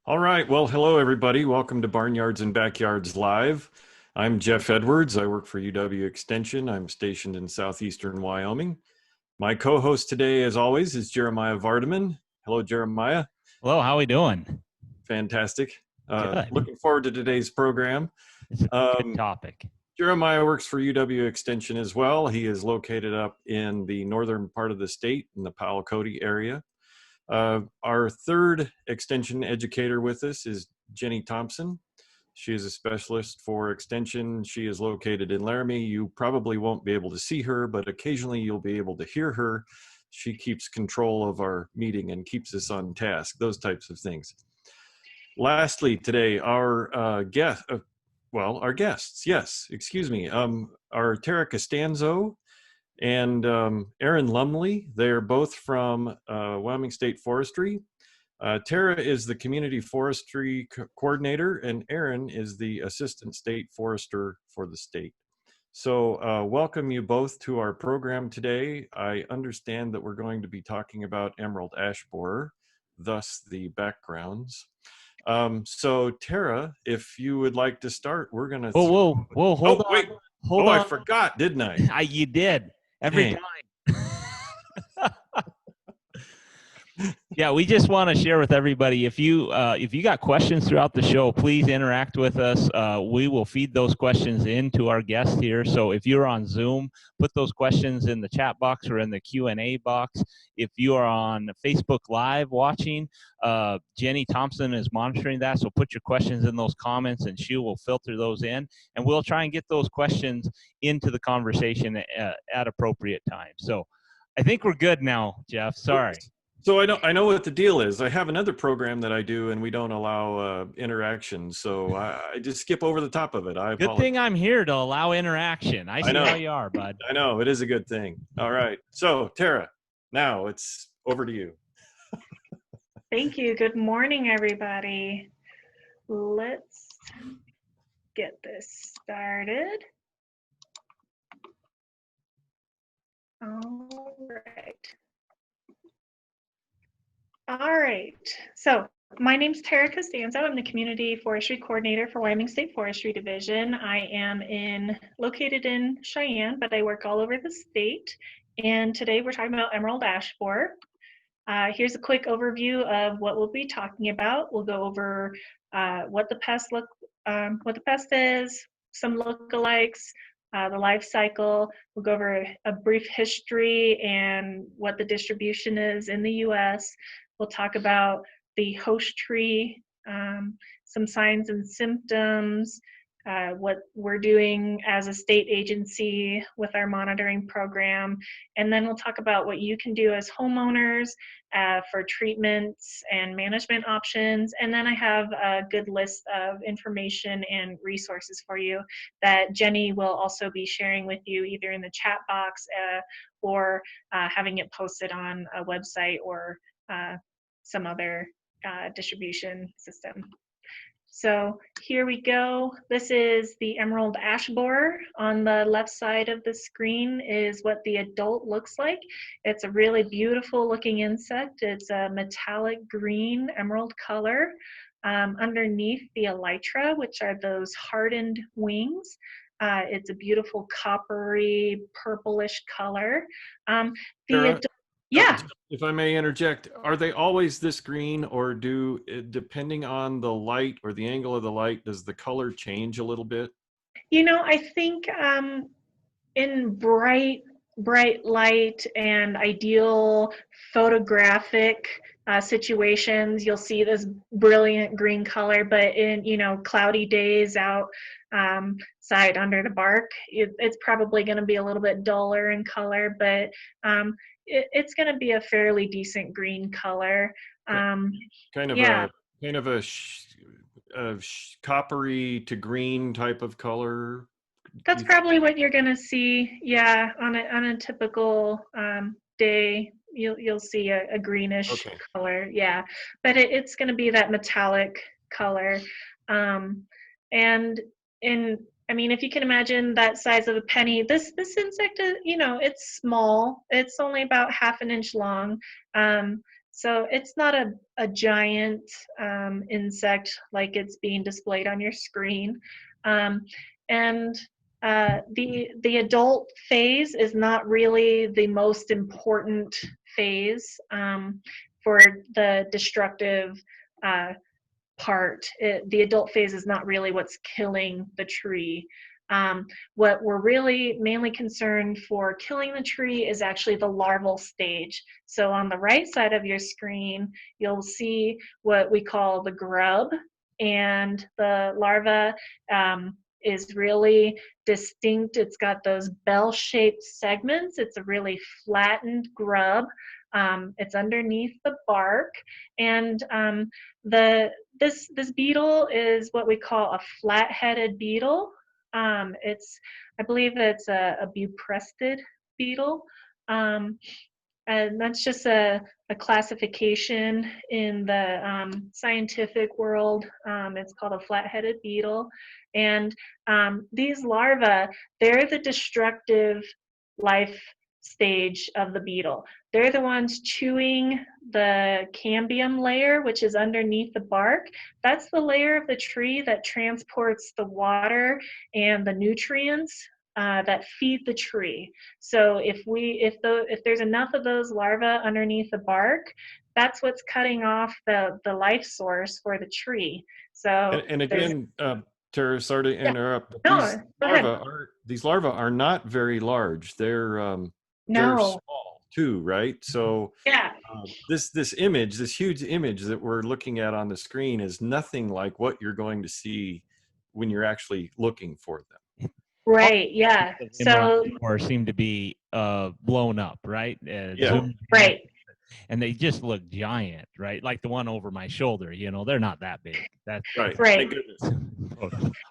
All right. Well, hello, everybody. Welcome to Barnyards and Backyards Live. I'm Jeff Edwards. I work for UW Extension. I'm stationed in southeastern Wyoming. My co-host today, as always, is Jeremiah Vardaman. Hello, Jeremiah. Hello, how are we doing? Fantastic. Good. Looking forward to today's program. It's a good Um, topic. Jeremiah works for UW Extension as well. He is located up in the northern part of the state in the Powell Cody area. Our third extension educator with us is Jenny Thompson. She is a specialist for extension. She is located in Laramie. You probably won't be able to see her, but occasionally you'll be able to hear her. She keeps control of our meeting and keeps us on task, those types of things. Lastly, today, our guests, yes, excuse me, our Terra Costanza and Aaron Lumley. They're both from Wyoming State Forestry. Tara is the community forestry coordinator, and Aaron is the assistant state forester for the state. So welcome you both to our program today. I understand that we're going to be talking about emerald ash borer, thus the backgrounds. So Tara, if you would like to start, we're going to Whoa, hold Oh, on. wait. Hold Oh, I on. forgot, didn't I? You did. Every Dang. time. Yeah, we just want to share with everybody. If you got questions throughout the show, please interact with us. We will feed those questions into our guest here. So if you're on Zoom, put those questions in the chat box or in the Q&A box. If you are on Facebook Live watching, Jenny Thompson is monitoring that. So put your questions in those comments, and she will filter those in, and we'll try and get those questions into the conversation at appropriate times. So I think we're good now, Jeff. Sorry. So I know what the deal is. I have another program that I do, and we don't allow interaction. So I just skip over the top of it. I Good apologize. thing I'm here to allow interaction. I see how you are, bud. I know it is a good thing. All right. So Tara, now it's over to you. Thank you. Good morning, everybody. Let's get this started. All right. So my name's Terra Costanza. I'm the Community Forestry Coordinator for Wyoming State Forestry Division. I am located in Cheyenne, but I work all over the state. And today we're talking about emerald ash borer. Here's a quick overview of what we'll be talking about. We'll go over what the pest is, some lookalikes, the life cycle. We'll go over a brief history and what the distribution is in the U.S. We'll talk about the host tree, some signs and symptoms, what we're doing as a state agency with our monitoring program, and then we'll talk about what you can do as homeowners for treatments and management options. And then I have a good list of information and resources for you that Jenny will also be sharing with you either in the chat box or having it posted on a website or some other distribution system. So here we go. This is the emerald ash borer. On the left side of the screen is what the adult looks like. It's a really beautiful looking insect. It's a metallic green emerald color. Underneath the elytra, which are those hardened wings, it's a beautiful coppery purplish color. Tara, Yeah. if I may interject, are they always this green, or depending on the light or the angle of the light, does the color change a little bit? You know, I think in bright light and ideal photographic situations, you'll see this brilliant green color, but in, cloudy days outside under the bark, it's probably going to be a little bit duller in color, but it's going to be a fairly decent green color. Kind of Yeah. a coppery to green type of color. That's probably what you're gonna see. Yeah, on a typical day, you'll see a greenish color. Yeah, but it's gonna be that metallic color. And I mean, if you can imagine that size of a penny, this insect is, it's small. It's only about half an inch long. So it's not a giant insect like it's being displayed on your screen. Um, and the adult phase is not really the most important phase for the destructive part. The adult phase is not really what's killing the tree. What we're really mainly concerned for killing the tree is actually the larval stage. So on the right side of your screen, you'll see what we call the grub, and the larva is really distinct. It's got those bell-shaped segments. It's a really flattened grub. It's underneath the bark, and this beetle is what we call a flat-headed beetle. I believe it's a buprestid beetle. And that's just a classification in the scientific world. It's called a flat-headed beetle. And these larvae, they're the destructive life stage of the beetle. They're the ones chewing the cambium layer, which is underneath the bark. That's the layer of the tree that transports the water and the nutrients that feed the tree. So if there's enough of those larvae underneath the bark, that's what's cutting off the life source for the tree. So and again, Tara, sorry to interrupt, but no, these larvae are not very large. They're no, small too, right? So yeah, this image, this huge image that we're looking at on the screen, is nothing like what you're going to see when you're actually looking for them. right, yeah. So or seem to be blown up, right? Yeah. right. And they just look giant, right? Like the one over my shoulder, you know, they're not that big. That's Right. Right. Thank goodness.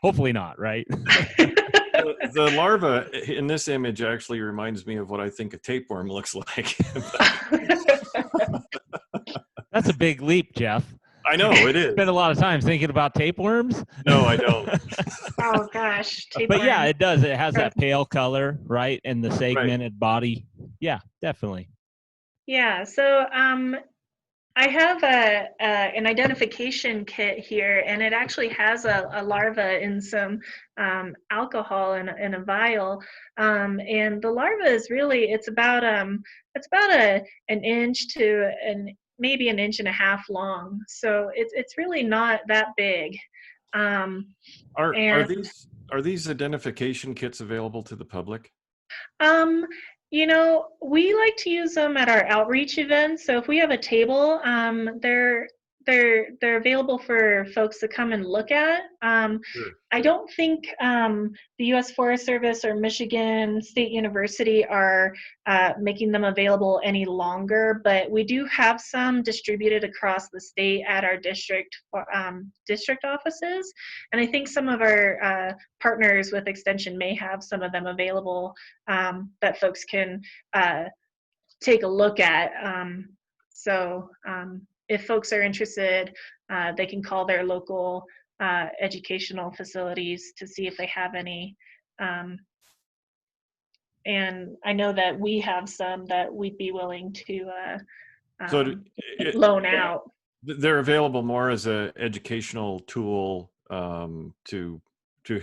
hopefully not, right? The larva in this image actually reminds me of what I think a tapeworm looks like. That's a big leap, Jeff. I know it is. Spend a lot of time thinking about tapeworms. No, I don't. Oh gosh. But yeah, it does. It has that pale color, right? And the segmented body. Yeah, definitely. Yeah. So I have an identification kit here, and it actually has a larva in some alcohol in a vial. And the larva is really it's about an inch to maybe an inch and a half long. So it's really not that big. Are And these identification kits available to the public? Um, you know, we like to use them at our outreach events. So if we have a table, they're available for folks to come and look at. Sure. I don't think the U.S. Forest Service or Michigan State University are making them available any longer, but we do have some distributed across the state at our district offices, and I think some of our partners with Extension may have some of them available that folks can take a look at. If folks are interested, they can call their local educational facilities to see if they have any. And I know that we have some that we'd be willing to loan out. They're available more as an educational tool to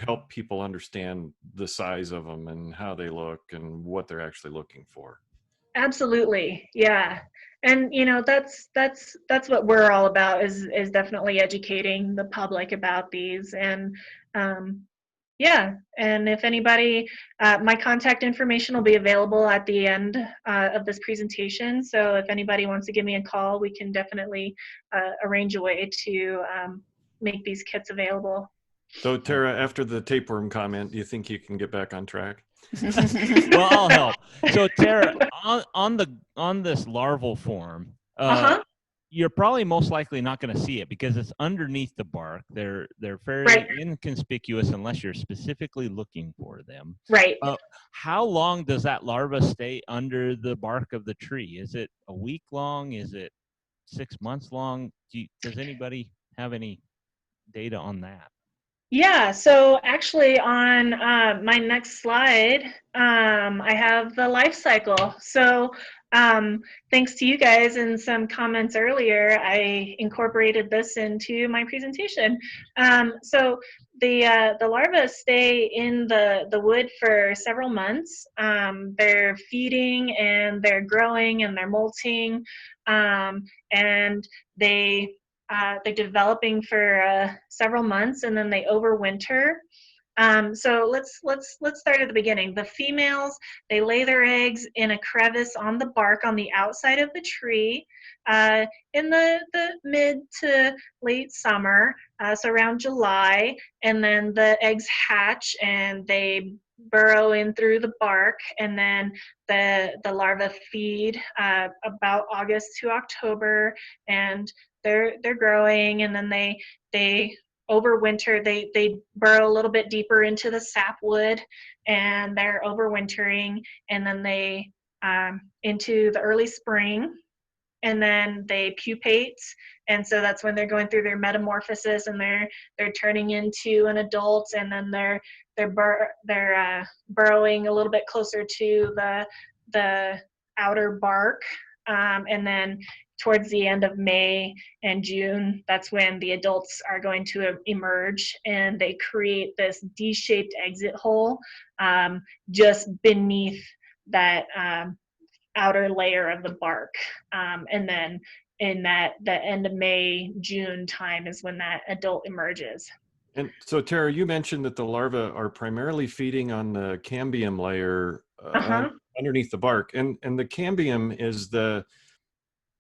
help people understand the size of them and how they look and what they're actually looking for. Absolutely, yeah. And you know that's what we're all about is definitely educating the public about these. And yeah, and if anybody, my contact information will be available at the end of this presentation. So if anybody wants to give me a call, we can definitely arrange a way to make these kits available. So Tara, after the tapeworm comment, do you think you can get back on track? Well, I'll help. So Tara, on this larval form, you're probably most likely not going to see it because it's underneath the bark. They're fairly inconspicuous unless you're specifically looking for them. Right. How long does that larva stay under the bark of the tree? Is it a week long? Is it 6 months long? Does anybody have any data on that? Yeah, so actually on my next slide, I have the life cycle. So thanks to you guys and some comments earlier, I incorporated this into my presentation. So the larvae stay in the wood for several months. They're feeding and they're growing and they're molting, and they're developing for several months, and then they overwinter. So let's start at the beginning. The females, they lay their eggs in a crevice on the bark on the outside of the tree in the mid to late summer, so around July, and then the eggs hatch and they burrow in through the bark, and then the larvae feed about August to October, and they're growing, and then they overwinter. They burrow a little bit deeper into the sapwood, and they're overwintering, and then they into the early spring, and then they pupate, and so that's when they're going through their metamorphosis, and they're turning into an adult, and then they're burrowing a little bit closer to the outer bark, and then towards the end of May and June, that's when the adults are going to emerge, and they create this D-shaped exit hole just beneath that outer layer of the bark. And then in the end of May, June time is when that adult emerges. And so, Tara, you mentioned that the larvae are primarily feeding on the cambium layer underneath the bark, and the cambium is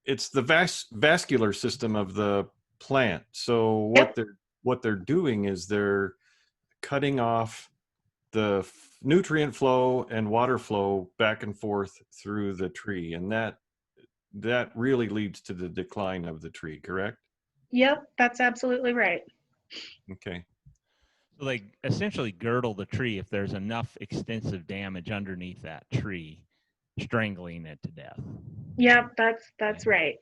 it's the vascular system of the plant. So what they're doing is they're cutting off the nutrient flow and water flow back and forth through the tree, and that really leads to the decline of the tree, correct? Yep, that's absolutely right. Okay. So they essentially girdle the tree if there's enough extensive damage underneath that tree, strangling it to death. Yep, that's right.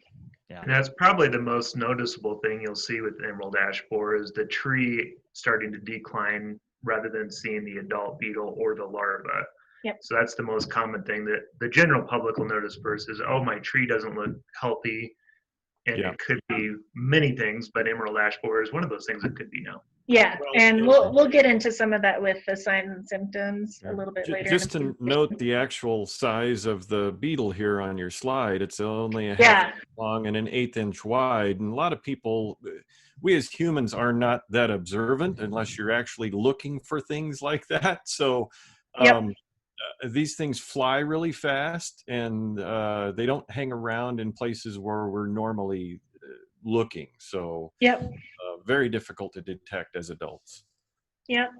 Yeah. And that's probably the most noticeable thing you'll see with emerald ash borer is the tree starting to decline rather than seeing the adult beetle or the larva. Yep. So that's the most common thing that the general public will notice first is, oh, my tree doesn't look healthy. And it could be many things, but emerald ash borer is one of those things that could be now. Yeah, and we'll get into some of that with the signs and symptoms a little bit later. Just to note the actual size of the beetle here on your slide, it's only a half inch long and an 1/8 inch wide. And a lot of people, we as humans are not that observant unless you're actually looking for things like that. So these things fly really fast, and they don't hang around in places where we're normally looking. So very difficult to detect as adults. Yep.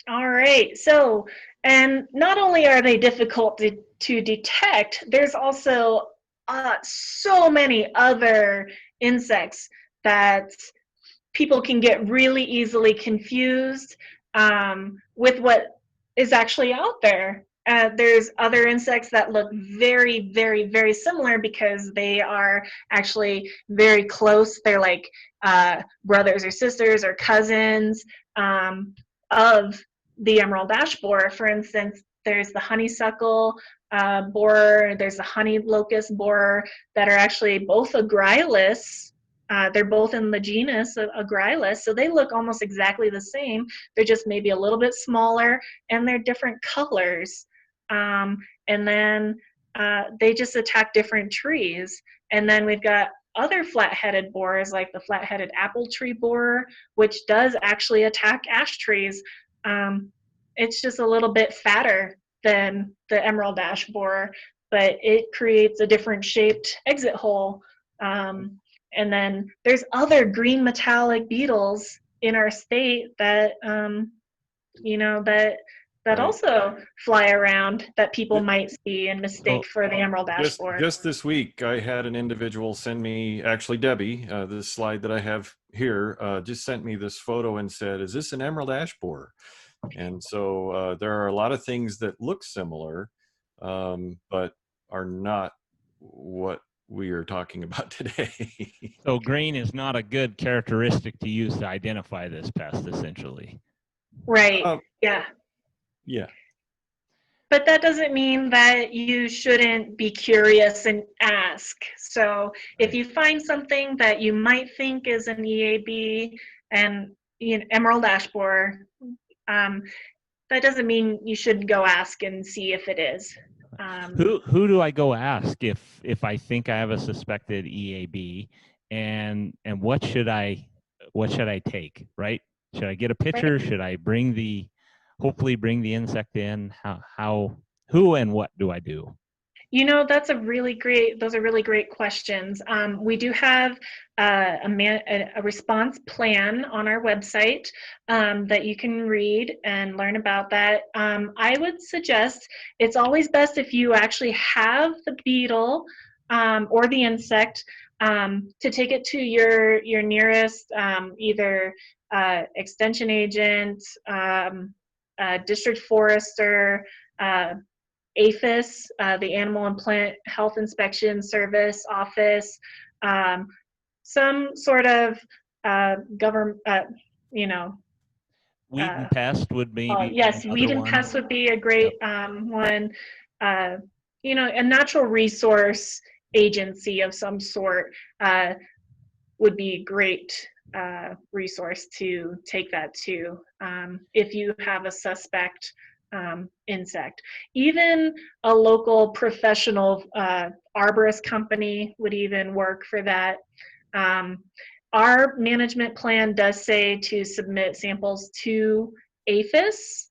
All right. So, and not only are they difficult to detect, there's also so many other insects that people can get really easily confused with what is actually out there. There's other insects that look very, very, very similar because they are actually very close. They're like brothers or sisters or cousins of the emerald ash borer. For instance, there's the honeysuckle borer, there's the honey locust borer that are actually both agrylus. They're both in the genus of Agrylus, so they look almost exactly the same. They're just maybe a little bit smaller, and they're different colors. And then they just attack different trees. And then we've got other flat-headed borers, like the flat-headed apple tree borer, which does actually attack ash trees. It's just a little bit fatter than the emerald ash borer, but it creates a different shaped exit hole. And then there's other green metallic beetles in our state that, that also fly around that people might see and mistake for the emerald ash borer. Just this week, I had an individual send me, actually Debbie, this slide that I have here, just sent me this photo and said, is this an emerald ash borer? And so there are a lot of things that look similar, but are not what we are talking about today. So green is not a good characteristic to use to identify this pest, essentially. Right. Yeah. Yeah. But that doesn't mean that you shouldn't be curious and ask. So if you find something that you might think is an EAB and Emerald Ash Borer, that doesn't mean you should go ask and see if it is. Who do I go ask if I think I have a suspected EAB, and what should I take, right? Should I get a picture? Right. Should I hopefully bring the insect in? Who and what do I do? Those are really great questions. We do have a response plan on our website that you can read and learn about that. I would suggest it's always best if you actually have the beetle or the insect to take it to your nearest either extension agent, district forester, APHIS, the Animal and Plant Health Inspection Service office, some sort of government, Weed and pest would maybe yes, be weed and one. pest would be a great one. A natural resource agency of some sort would be a great resource to take that to if you have a suspect insect. Even a local professional arborist company would even work for that. Our management plan does say to submit samples to APHIS,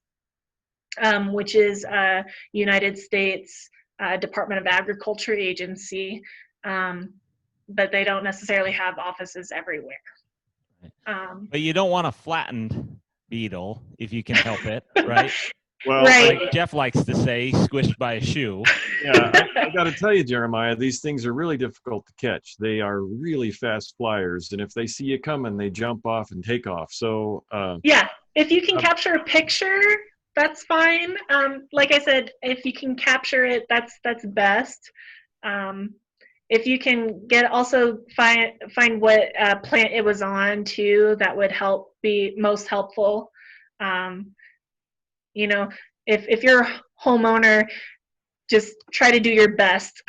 which is a United States Department of Agriculture agency, but they don't necessarily have offices everywhere. But you don't want a flattened beetle if you can help it, right? Well, right. Like Jeff likes to say, squished by a shoe. Yeah, I got to tell you, Jeremiah, these things are really difficult to catch. They are really fast flyers, and if they see you coming, they jump off and take off. So yeah, if you can capture a picture, that's fine. Like I said, if you can capture it, that's best. If you can find what plant it was on too, that would be most helpful. If you're a homeowner, just try to do your best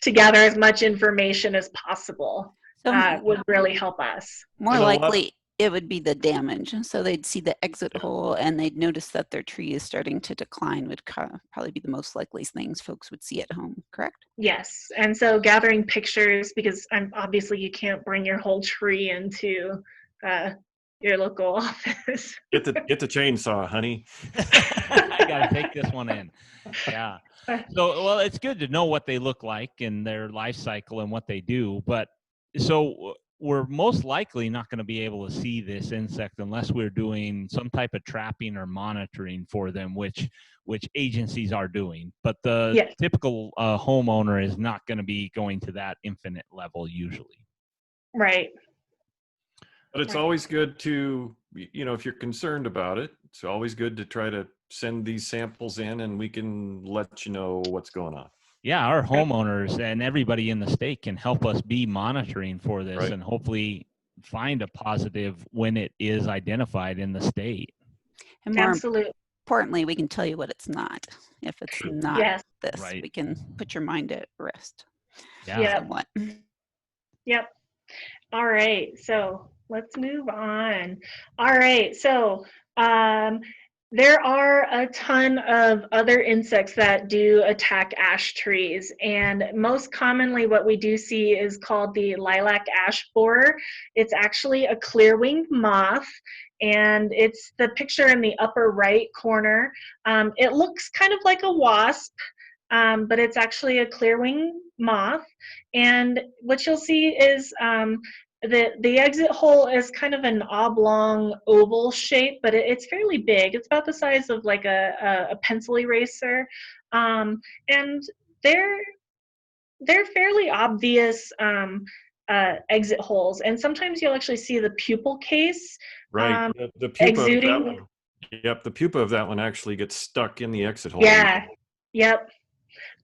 to gather as much information as possible. Would really help us. More likely, it would be the damage. So they'd see the exit hole and they'd notice that their tree is starting to decline would probably be the most likely things folks would see at home, correct? Yes, and so gathering pictures, because obviously you can't bring your whole tree into your local office. Get the chainsaw, honey. I got to take this one in. Yeah. So, well, it's good to know what they look like and their life cycle and what they do. But so we're most likely not going to be able to see this insect unless we're doing some type of trapping or monitoring for them, which agencies are doing. But the typical homeowner is not going to be going to that infinite level usually. Right. But it's always good to, if you're concerned about it, it's always good to try to send these samples in and we can let you know what's going on. Yeah, our homeowners and everybody in the state can help us be monitoring for this and hopefully find a positive when it is identified in the state. And more importantly, we can tell you what it's not. If it's not this, we can put your mind at rest. Yeah. Somewhat. Yep. All right. So let's move on. All right. So there are a ton of other insects that do attack ash trees, and most commonly what we do see is called the Lilac Ash Borer. It's actually a clear-winged moth, and it's the picture in the upper right corner. It looks kind of like a wasp, but it's actually a clear-winged moth, and what you'll see is the exit hole is kind of an oblong oval shape, but it's fairly big. It's about the size of like a pencil eraser, and they're fairly obvious exit holes. And sometimes you'll actually see the pupal case. Right. The pupa exuding. of that one. Yep. The pupa of that one actually gets stuck in the exit hole. Yeah. Yep.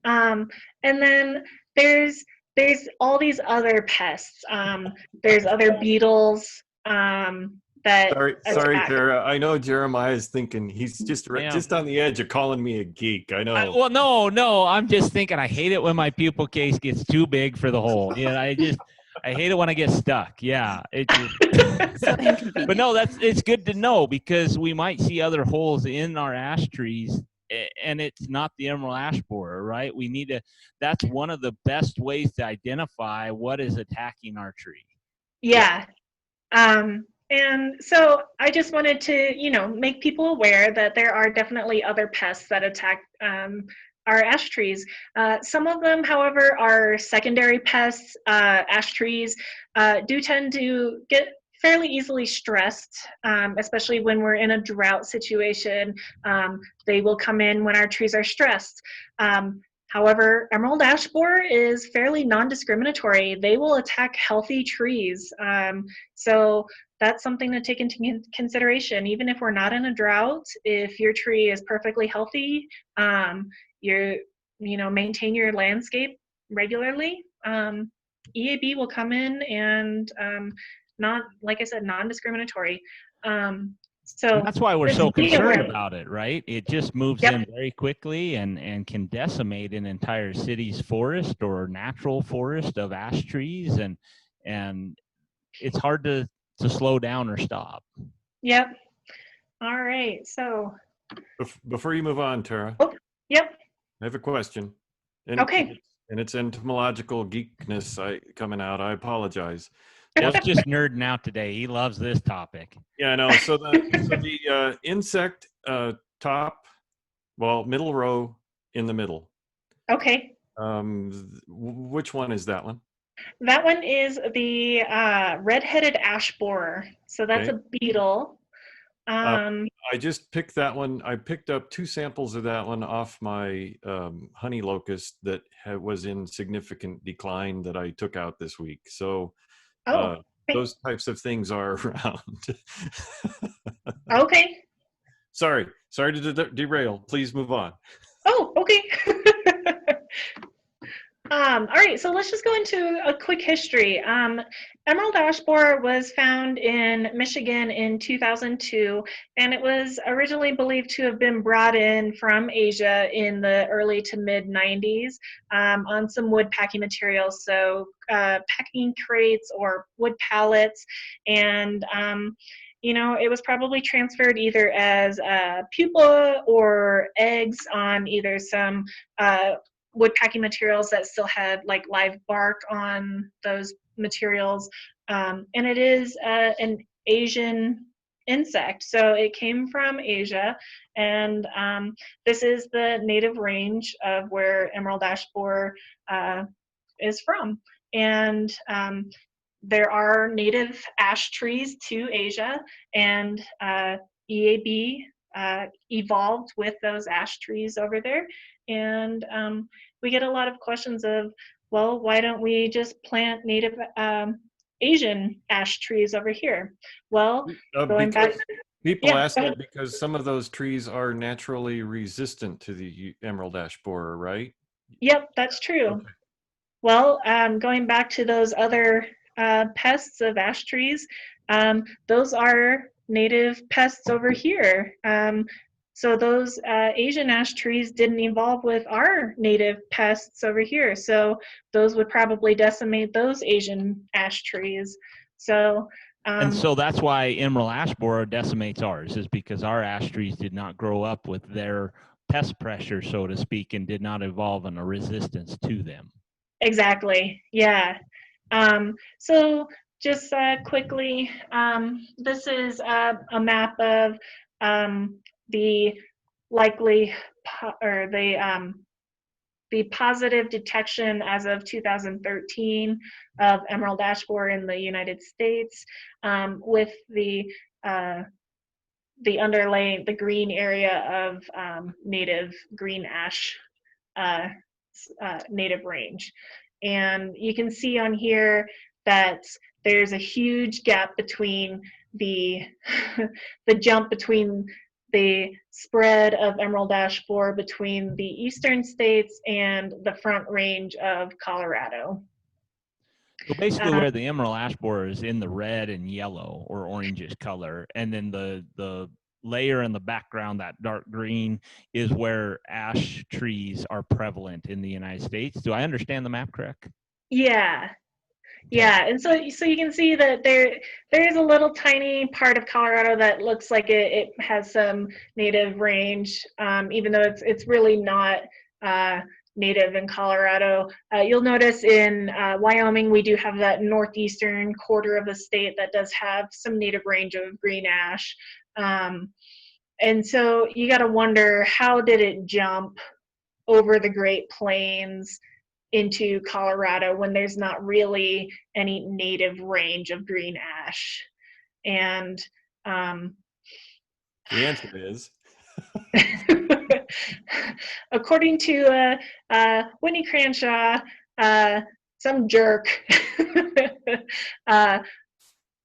And then there's there's all these other pests. There's other beetles that Sorry, attack. Tara. I know Jeremiah is thinking he's just Yeah. just on the edge of calling me a geek. I know. Well, no. I'm just thinking I hate it when my pupil case gets too big for the hole. Yeah, I hate it when I get stuck. Yeah, it just. So inconvenient. But no, it's good to know, because we might see other holes in our ash trees, and it's not the emerald ash borer, right? We need to. That's one of the best ways to identify what is attacking our tree. Yeah. And so I just wanted to, make people aware that there are definitely other pests that attack our ash trees. Some of them, however, are secondary pests. Ash trees do tend to get fairly easily stressed, especially when we're in a drought situation. They will come in when our trees are stressed. However, emerald ash borer is fairly non-discriminatory. They will attack healthy trees. So that's something to take into consideration. Even if we're not in a drought, if your tree is perfectly healthy, maintain your landscape regularly, EAB will come in and not, like I said, non-discriminatory. So And that's why we're just so be aware. concerned about it, right? It just moves Yep. in very quickly and can decimate an entire city's forest or natural forest of ash trees, and it's hard to slow down or stop. Yep. All right. So Before you move on, Tara, yep. I have a question. And, Okay. And it's entomological geekness coming out. I apologize. Jeff's just nerding out today. He loves this topic. Yeah, I know. So the insect top, middle row in the middle. Okay. Which one is that one? That one is the red-headed ash borer. So that's Okay. a beetle. I just picked that one. I picked up 2 samples of that one off my honey locust that was in significant decline that I took out this week. So those types of things are around. Okay. Sorry to derail. Please move on. Oh, okay. All right, so let's just go into a quick history. Emerald ash borer was found in Michigan in 2002, and it was originally believed to have been brought in from Asia in the early to mid 90s on some wood packing materials, so packing crates or wood pallets, and it was probably transferred either as pupa or eggs on either some wood packing materials that still had like live bark on those materials. And it is an Asian insect. So it came from Asia, and this is the native range of where emerald ash borer is from. And there are native ash trees to Asia, and EAB evolved with those ash trees over there. And we get a lot of questions of, well, why don't we just plant native Asian ash trees over here? Well, going back. People ask that because some of those trees are naturally resistant to the emerald ash borer, right? Yep, that's true. Okay. Well, going back to those other pests of ash trees, those are native pests over here. So those Asian ash trees didn't evolve with our native pests over here. So those would probably decimate those Asian ash trees. So and so that's why emerald ash borer decimates ours, is because our ash trees did not grow up with their pest pressure, so to speak, and did not evolve in a resistance to them. Exactly. Yeah. So just quickly, this is a map of the likely or the positive detection as of 2013 of emerald ash borer in the United States, with the underlay, the green area of native green ash native range. And you can see on here that there's a huge gap between the the jump between the spread of emerald ash borer between the eastern states and the front range of Colorado. So basically where the emerald ash borer is in the red and yellow or orangish color, and then the layer in the background, that dark green, is where ash trees are prevalent in the United States. Do I understand the map correct? Yeah. Yeah, and so you can see that there is a little tiny part of Colorado that looks like it has some native range, even though it's really not native in Colorado. You'll notice in Wyoming we do have that northeastern quarter of the state that does have some native range of green ash, and so you got to wonder, how did it jump over the Great Plains into Colorado when there's not really any native range of green ash? And The answer is according to Whitney Cranshaw, some jerk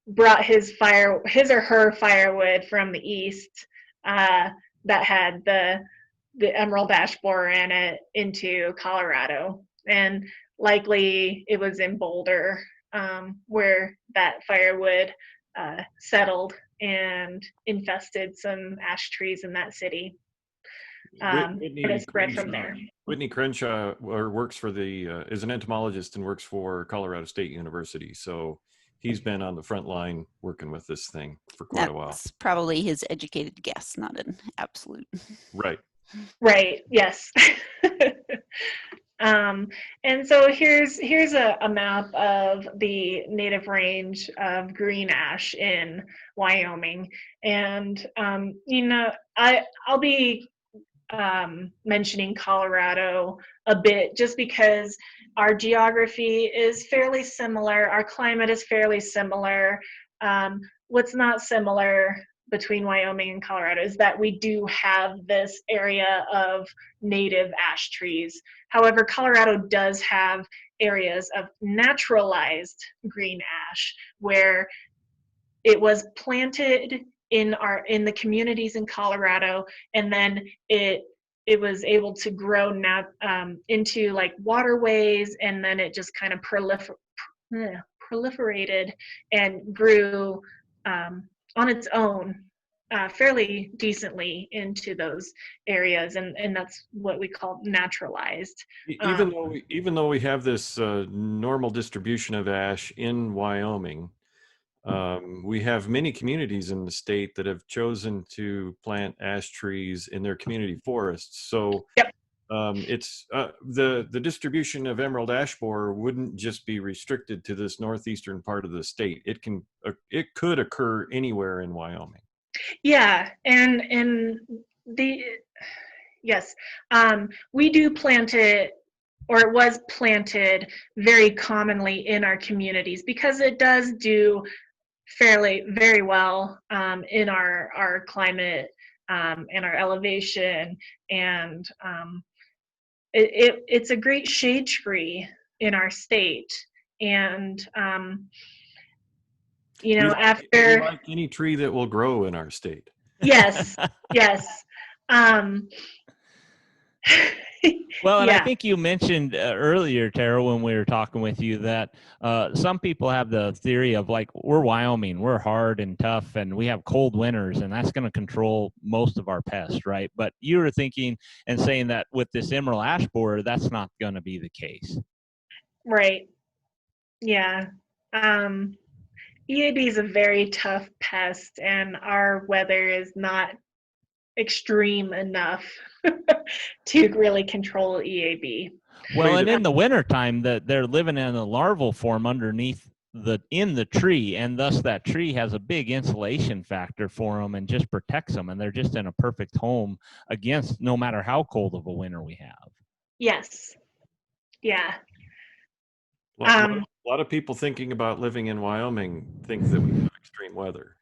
brought his or her firewood from the east that had the emerald ash borer in it into Colorado, and likely it was in Boulder where that firewood settled and infested some ash trees in that city. But it spread from there. Whitney Crenshaw works for is an entomologist and works for Colorado State University. So he's been on the front line working with this thing for quite a while. That's probably his educated guess, not an absolute. Right. Right. Yes. And so here's a map of the native range of green ash in Wyoming, and I'll be mentioning Colorado a bit just because our geography is fairly similar, our climate is fairly similar. What's not similar between Wyoming and Colorado is that we do have this area of native ash trees. However, Colorado does have areas of naturalized green ash where it was planted in the communities in Colorado, and then it was able to grow into like waterways, and then it just kind of proliferated and grew on its own fairly decently into those areas, and that's what we call naturalized. Even though we have this normal distribution of ash in Wyoming, we have many communities in the state that have chosen to plant ash trees in their community forests. So yep. It's the distribution of emerald ash borer wouldn't just be restricted to this northeastern part of the state. It could occur anywhere in Wyoming. Yeah, and yes, we do plant it, or it was planted very commonly in our communities because it does do very well in our climate and our elevation, and it's a great shade tree in our state. And We like any tree that will grow in our state. Yes. Yes. Well, and yeah. I think you mentioned earlier, Terra, when we were talking with you, that some people have the theory of like, we're Wyoming, we're hard and tough, and we have cold winters, and that's going to control most of our pests, right? But you were thinking and saying that with this emerald ash borer, that's not going to be the case. Right. Yeah. EAB is a very tough pest, and our weather is not extreme enough to really control EAB. Well, and in the wintertime, they're living in a larval form underneath in the tree, and thus that tree has a big insulation factor for them and just protects them, and they're just in a perfect home against no matter how cold of a winter we have. Yes. Yeah. A lot of people thinking about living in Wyoming think that we have extreme weather,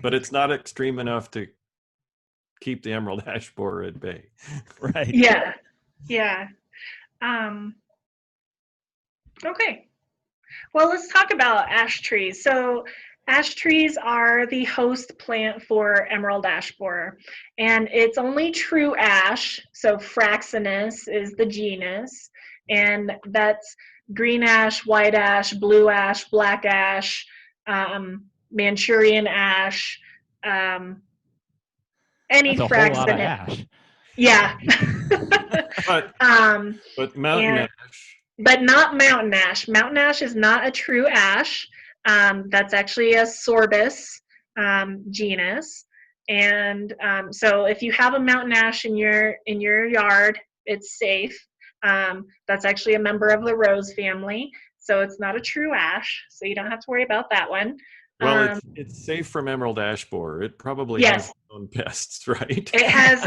but it's not extreme enough to keep the emerald ash borer at bay. Right. Yeah. Yeah. Okay. Well, let's talk about ash trees. So ash trees are the host plant for emerald ash borer, and it's only true ash. So Fraxinus is the genus, and that's green ash, white ash, blue ash, black ash, Manchurian ash, any That's a whole lot of fraxinant. ash. Yeah. But mountain and, ash. but not mountain ash. Mountain ash is not a true ash. That's actually a sorbus genus. And so if you have a mountain ash in your yard, it's safe. That's actually a member of the rose family. So it's not a true ash. So you don't have to worry about that one. Well, it's safe from emerald ash borer. It probably has Yes. its own pests, right? It has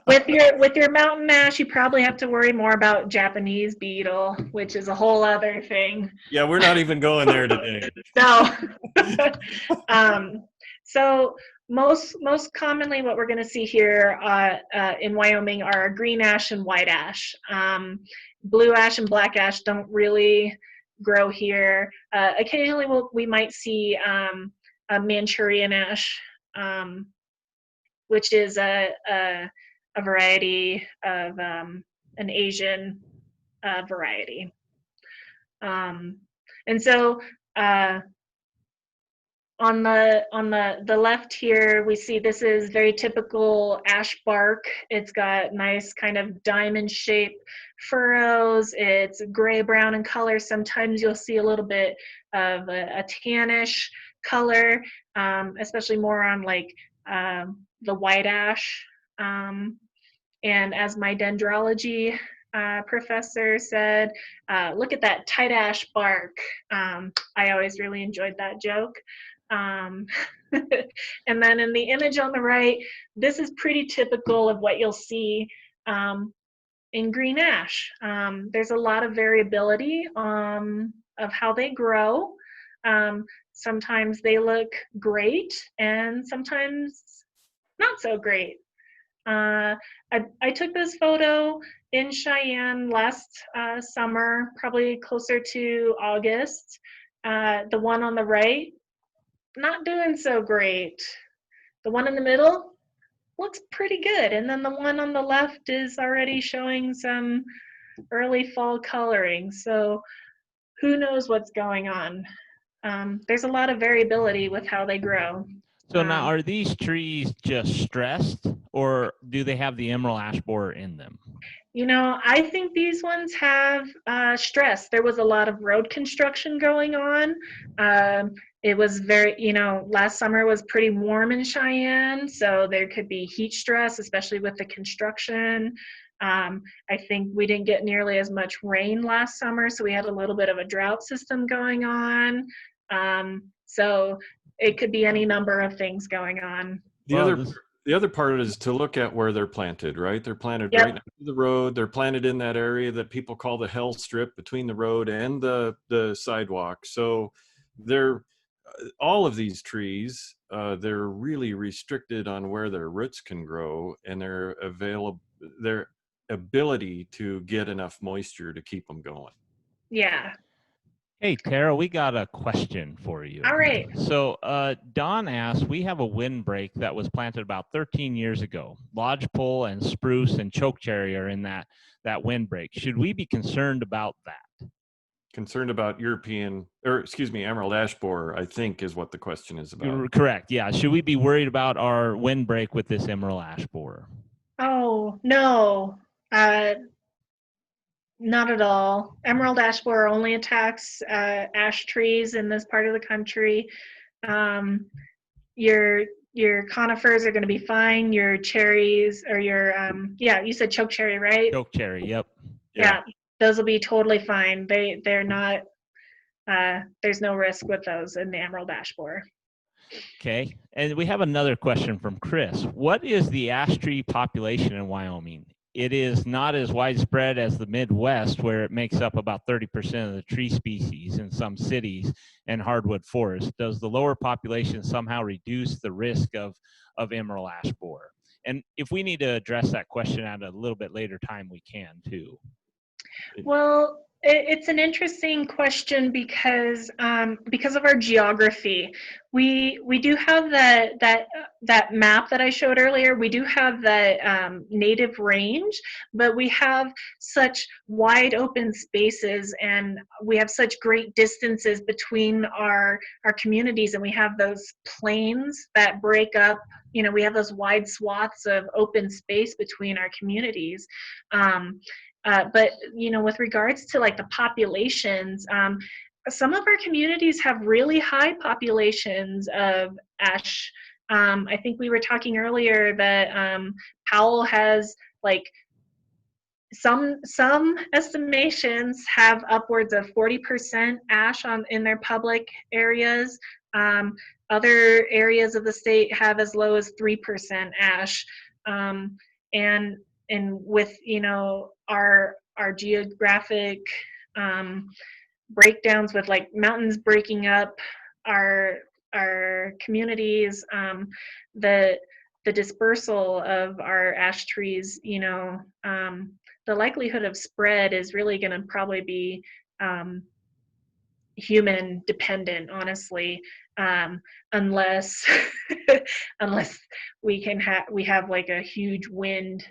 with your mountain ash, you probably have to worry more about Japanese beetle, which is a whole other thing. Yeah, we're not even going there today. No. So most commonly, what we're going to see here in Wyoming are green ash and white ash. Blue ash and black ash don't really grow here. Occasionally, we might see a Manchurian ash, which is a variety of an Asian variety. And so on the left here, we see this is very typical ash bark. It's got nice kind of diamond shaped furrows. It's gray-brown in color. Sometimes you'll see a little bit of a tannish color, especially more on like the white ash. And as my dendrology professor said, look at that tight ash bark. I always really enjoyed that joke. And then in the image on the right, this is pretty typical of what you'll see in green ash. There's a lot of variability of how they grow. Sometimes they look great and sometimes not so great. I took this photo in Cheyenne last summer, probably closer to August. The one on the right, not doing so great. The one in the middle looks pretty good. And then the one on the left is already showing some early fall coloring. So who knows what's going on? There's a lot of variability with how they grow. So now, are these trees just stressed, or do they have the emerald ash borer in them? You know, I think these ones have stress. There was a lot of road construction going on. It was very, last summer was pretty warm in Cheyenne, so there could be heat stress, especially with the construction. I think we didn't get nearly as much rain last summer, so we had a little bit of a drought system going on. So it could be any number of things going on. The other part is to look at where they're planted, right? They're planted right next to the road. They're planted in that area that people call the hell strip between the road and the sidewalk. So they're all of these trees, they're really restricted on where their roots can grow and their ability to get enough moisture to keep them going. Yeah. Hey, Terra, we got a question for you. All right. So Don asked, we have a windbreak that was planted about 13 years ago. Lodgepole and spruce and chokecherry are in that windbreak. Should we be concerned about that? Concerned about emerald ash borer, I think is what the question is about. Correct, yeah. Should we be worried about our windbreak with this emerald ash borer? Oh, no. Not at all. Emerald ash borer only attacks ash trees in this part of the country. Your conifers are going to be fine. Your cherries or your you said chokecherry, right? Chokecherry, yep. Yeah, those will be totally fine. They're not. There's no risk with those in the emerald ash borer. Okay, and we have another question from Chris. What is the ash tree population in Wyoming? It is not as widespread as the Midwest, where it makes up about 30% of the tree species in some cities and hardwood forests. Does the lower population somehow reduce the risk of emerald ash borer? And if we need to address that question at a little bit later time, we can too. Well, It's an interesting question because of our geography. We do have that map that I showed earlier. We do have that native range, but we have such wide open spaces, and we have such great distances between our communities, and we have those plains that break up. You know, we have those wide swaths of open space between our communities. But you know, with regards to like the populations, some of our communities have really high populations of ash. I think we were talking earlier that Powell has like some estimations have upwards of 40% ash in their public areas. Other areas of the state have as low as 3% ash. And with, you know, our geographic breakdowns with like mountains breaking up our communities, the dispersal of our ash trees, you know, the likelihood of spread is really going to probably be human dependent, honestly, unless unless we have like a huge wind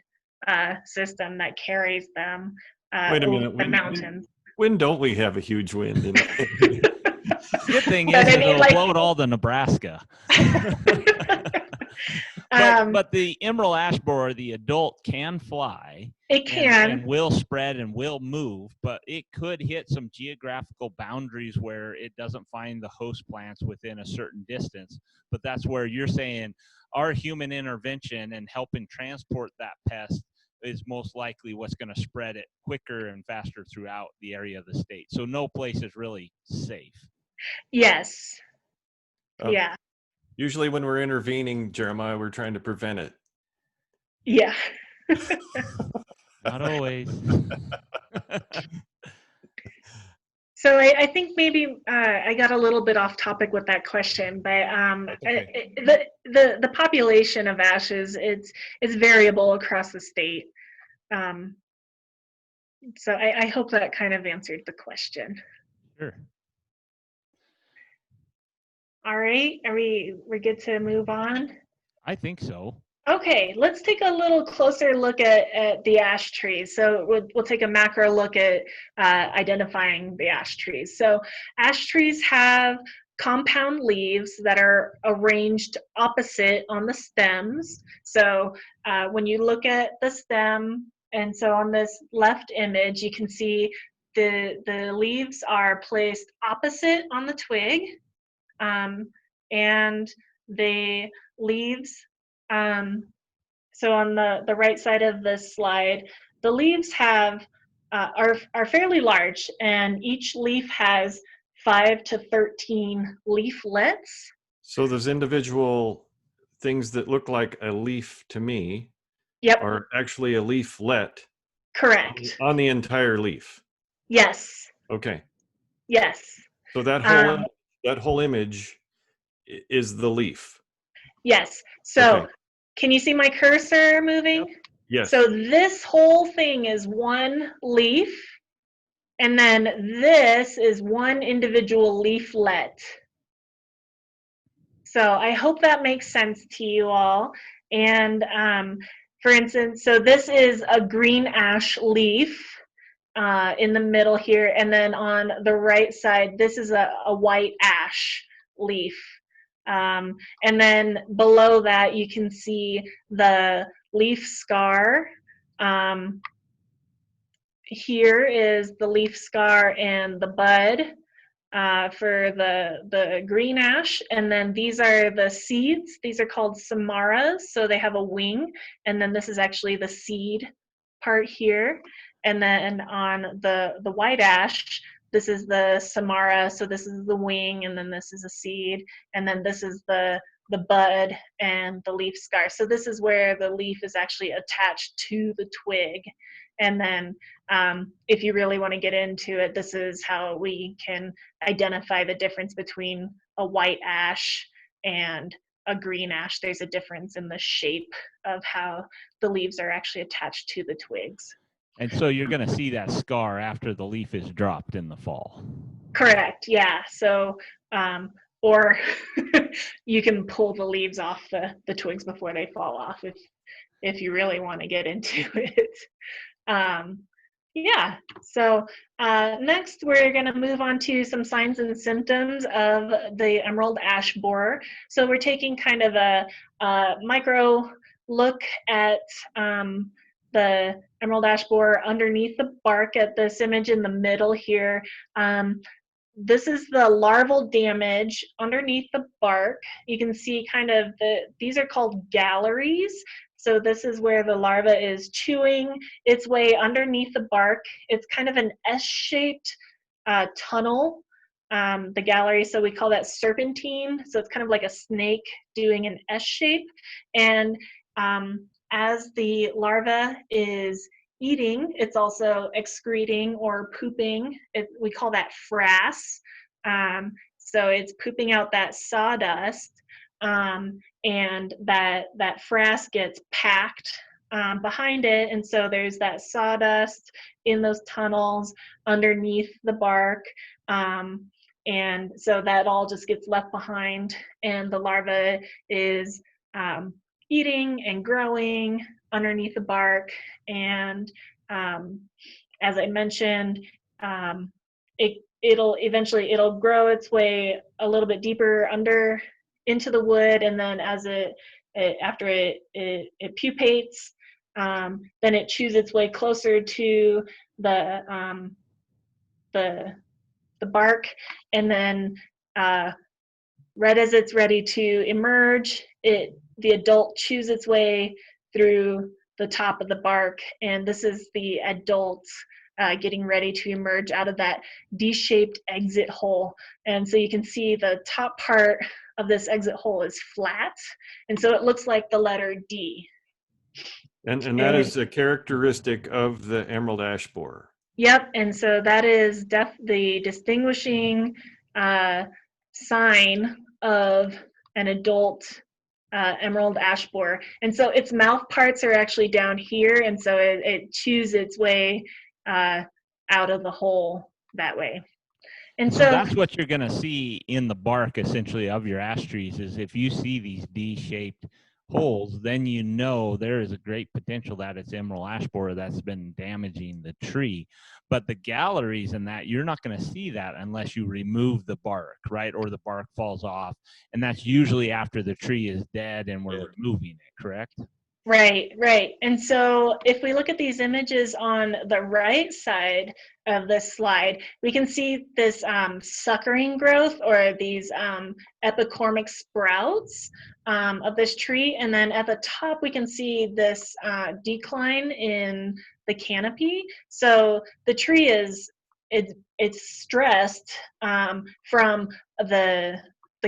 system that carries them Wait a over minute. the mountains. When don't we have a huge wind? Good thing But is I mean, it'll like- blow it all to Nebraska. But the emerald ash borer, the adult, can fly. It can. And will spread and will move, but it could hit some geographical boundaries where it doesn't find the host plants within a certain distance. But that's where you're saying our human intervention and helping transport that pest is most likely what's going to spread it quicker and faster throughout the area of the state. So no place is really safe. Yes. Oh. Yeah. Usually when we're intervening, Jeremiah, we're trying to prevent it. Yeah. Not always. So I think maybe I got a little bit off topic with that question, but Okay. the population of ashes, it's variable across the state. So I hope that kind of answered the question. Sure. All right, we're good to move on? I think so. Okay, let's take a little closer look at the ash trees. So we'll take a macro look at identifying the ash trees. So ash trees have compound leaves that are arranged opposite on the stems. So when you look at the stem, and so on this left image, you can see the leaves are placed opposite on the twig, and the leaves, so on the right side of this slide, the leaves have are fairly large, and each leaf has 5 to 13 leaflets. So those individual things that look like a leaf to me Yep. are actually a leaflet. Correct. On the entire leaf. Yes. Okay. Yes. So that whole image is the leaf. Yes. So okay. Can you see my cursor moving? Yep. Yes. So this whole thing is one leaf, and then this is one individual leaflet. So I hope that makes sense to you all. And for instance, so this is a green ash leaf in the middle here, and then on the right side, this is a white ash leaf. And then below that, you can see the leaf scar. Here is the leaf scar and the bud for the green ash, and then these are the seeds. These are called samaras, so they have a wing, and then this is actually the seed part here. And then on the white ash, this is the samara, so this is the wing, and then this is a seed, and then this is the bud and the leaf scar. So this is where the leaf is actually attached to the twig. And then if you really want to get into it, this is how we can identify the difference between a white ash and a green ash. There's a difference in the shape of how the leaves are actually attached to the twigs. And so you're going to see that scar after the leaf is dropped in the fall. Correct. Yeah. So, or you can pull the leaves off the twigs before they fall off if you really want to get into it. Yeah. So next we're going to move on to some signs and symptoms of the emerald ash borer. So we're taking kind of a micro look at the emerald ash borer underneath the bark at this image in the middle here. This is the larval damage underneath the bark. You can see kind of these are called galleries. So this is where the larva is chewing its way underneath the bark. It's kind of an S-shaped tunnel, the gallery. So we call that serpentine. So it's kind of like a snake doing an S shape. And as the larva is eating, it's also excreting or pooping. We call that frass. So it's pooping out that sawdust, and that frass gets packed behind it, and so there's that sawdust in those tunnels underneath the bark, and so that all just gets left behind, and the larva is eating and growing underneath the bark, and as I mentioned, it'll eventually grow its way a little bit deeper under into the wood, and then as after it pupates, then it chews its way closer to the bark, and then right as it's ready to emerge, the adult chews its way through the top of the bark, and this is the adult getting ready to emerge out of that D-shaped exit hole. And so you can see the top part of this exit hole is flat, and so it looks like the letter D. And that is a characteristic of the emerald ash borer. Yep, and so that is the distinguishing sign of an adult emerald ash borer. And so its mouth parts are actually down here, and so it chews its way out of the hole that way. And so that's what you're going to see in the bark essentially of your ash trees is if you see these D-shaped holes, then you know there is a great potential that it's emerald ash borer that's been damaging the tree. But the galleries and that, you're not going to see that unless you remove the bark, right? Or the bark falls off. And that's usually after the tree is dead and we're removing it, correct? Right, right. And so if we look at these images on the right side of this slide, we can see this suckering growth or these epicormic sprouts of this tree. And then at the top, we can see this decline in the canopy. So the tree it's stressed from the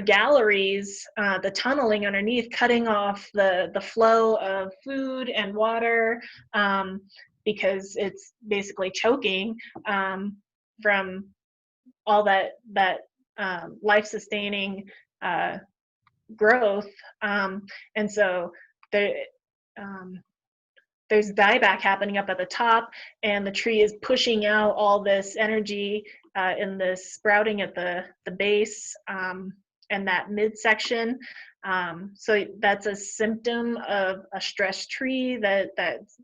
galleries, the tunneling underneath, cutting off the flow of food and water because it's basically choking from all that life-sustaining growth. And so there's dieback happening up at the top, and the tree is pushing out all this energy in this sprouting at the base and that midsection. So that's a symptom of a stressed tree that's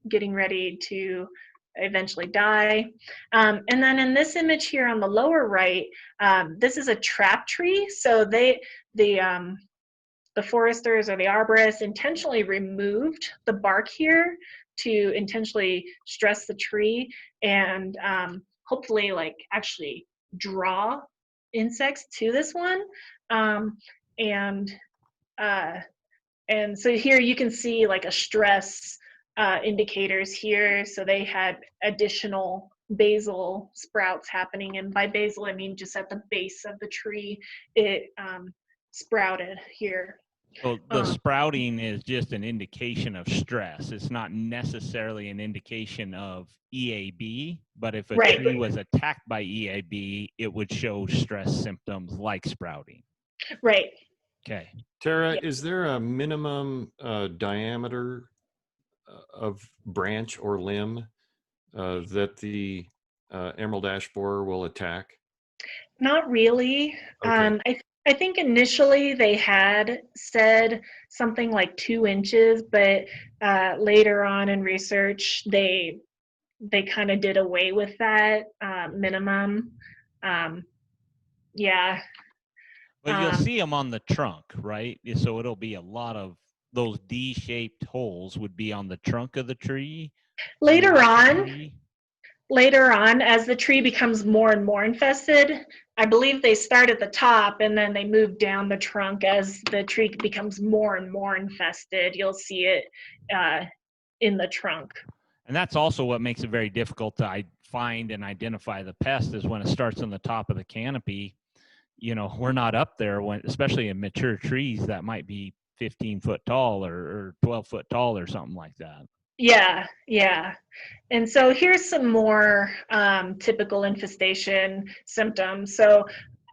getting ready to eventually die. And then in this image here on the lower right, this is a trap tree. So the foresters or the arborists intentionally removed the bark here to intentionally stress the tree and hopefully like actually draw insects to this one. And so here you can see like a stress indicators here. So they had additional basal sprouts happening, and by basal I mean just at the base of the tree it sprouted here. So the sprouting is just an indication of stress. It's not necessarily an indication of EAB, but if a tree was attacked by EAB, it would show stress symptoms like sprouting. Right. Okay. Terra, is there a minimum diameter of branch or limb that the emerald ash borer will attack? Not really. Okay. I think initially they had said something like 2 inches, but later on in research they kind of did away with that minimum. Yeah. But you'll Um, see them on the trunk, right? So it'll be a lot of those D-shaped holes would be on the trunk of the tree. later throughout the on, tree. later on, as the tree becomes more and more infested, I believe they start at the top and then they move down the trunk as the tree becomes more and more infested. You'll see it in the trunk. And that's also what makes it very difficult to find and identify the pest is when it starts on the top of the canopy. You know, we're not up there when, especially in mature trees that might be 15 foot tall or 12 foot tall or something like that. Yeah, yeah. And so here's some more typical infestation symptoms. So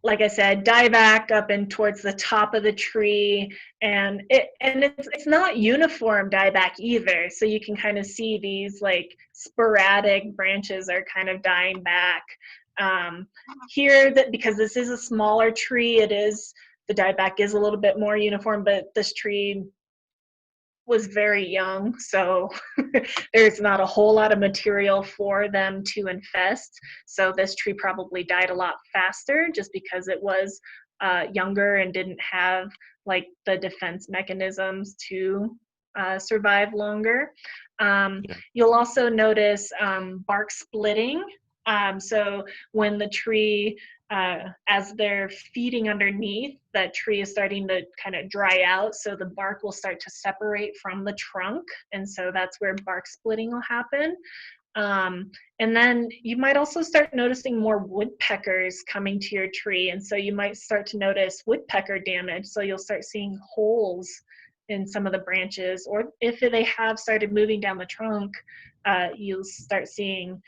like I said, dieback up and towards the top of the tree, and it's not uniform dieback either. So you can kind of see these like sporadic branches are kind of dying back. Here, that because this is a smaller tree, the dieback is a little bit more uniform, but this tree was very young, so there's not a whole lot of material for them to infest. So this tree probably died a lot faster just because it was younger and didn't have like the defense mechanisms to survive longer. You'll also notice bark splitting. So when the tree as they're feeding underneath, that tree is starting to kind of dry out, so the bark will start to separate from the trunk, and so that's where bark splitting will happen. And then you might also start noticing more woodpeckers coming to your tree, and so you might start to notice woodpecker damage, so you'll start seeing holes in some of the branches, or if they have started moving down the trunk, you'll start seeing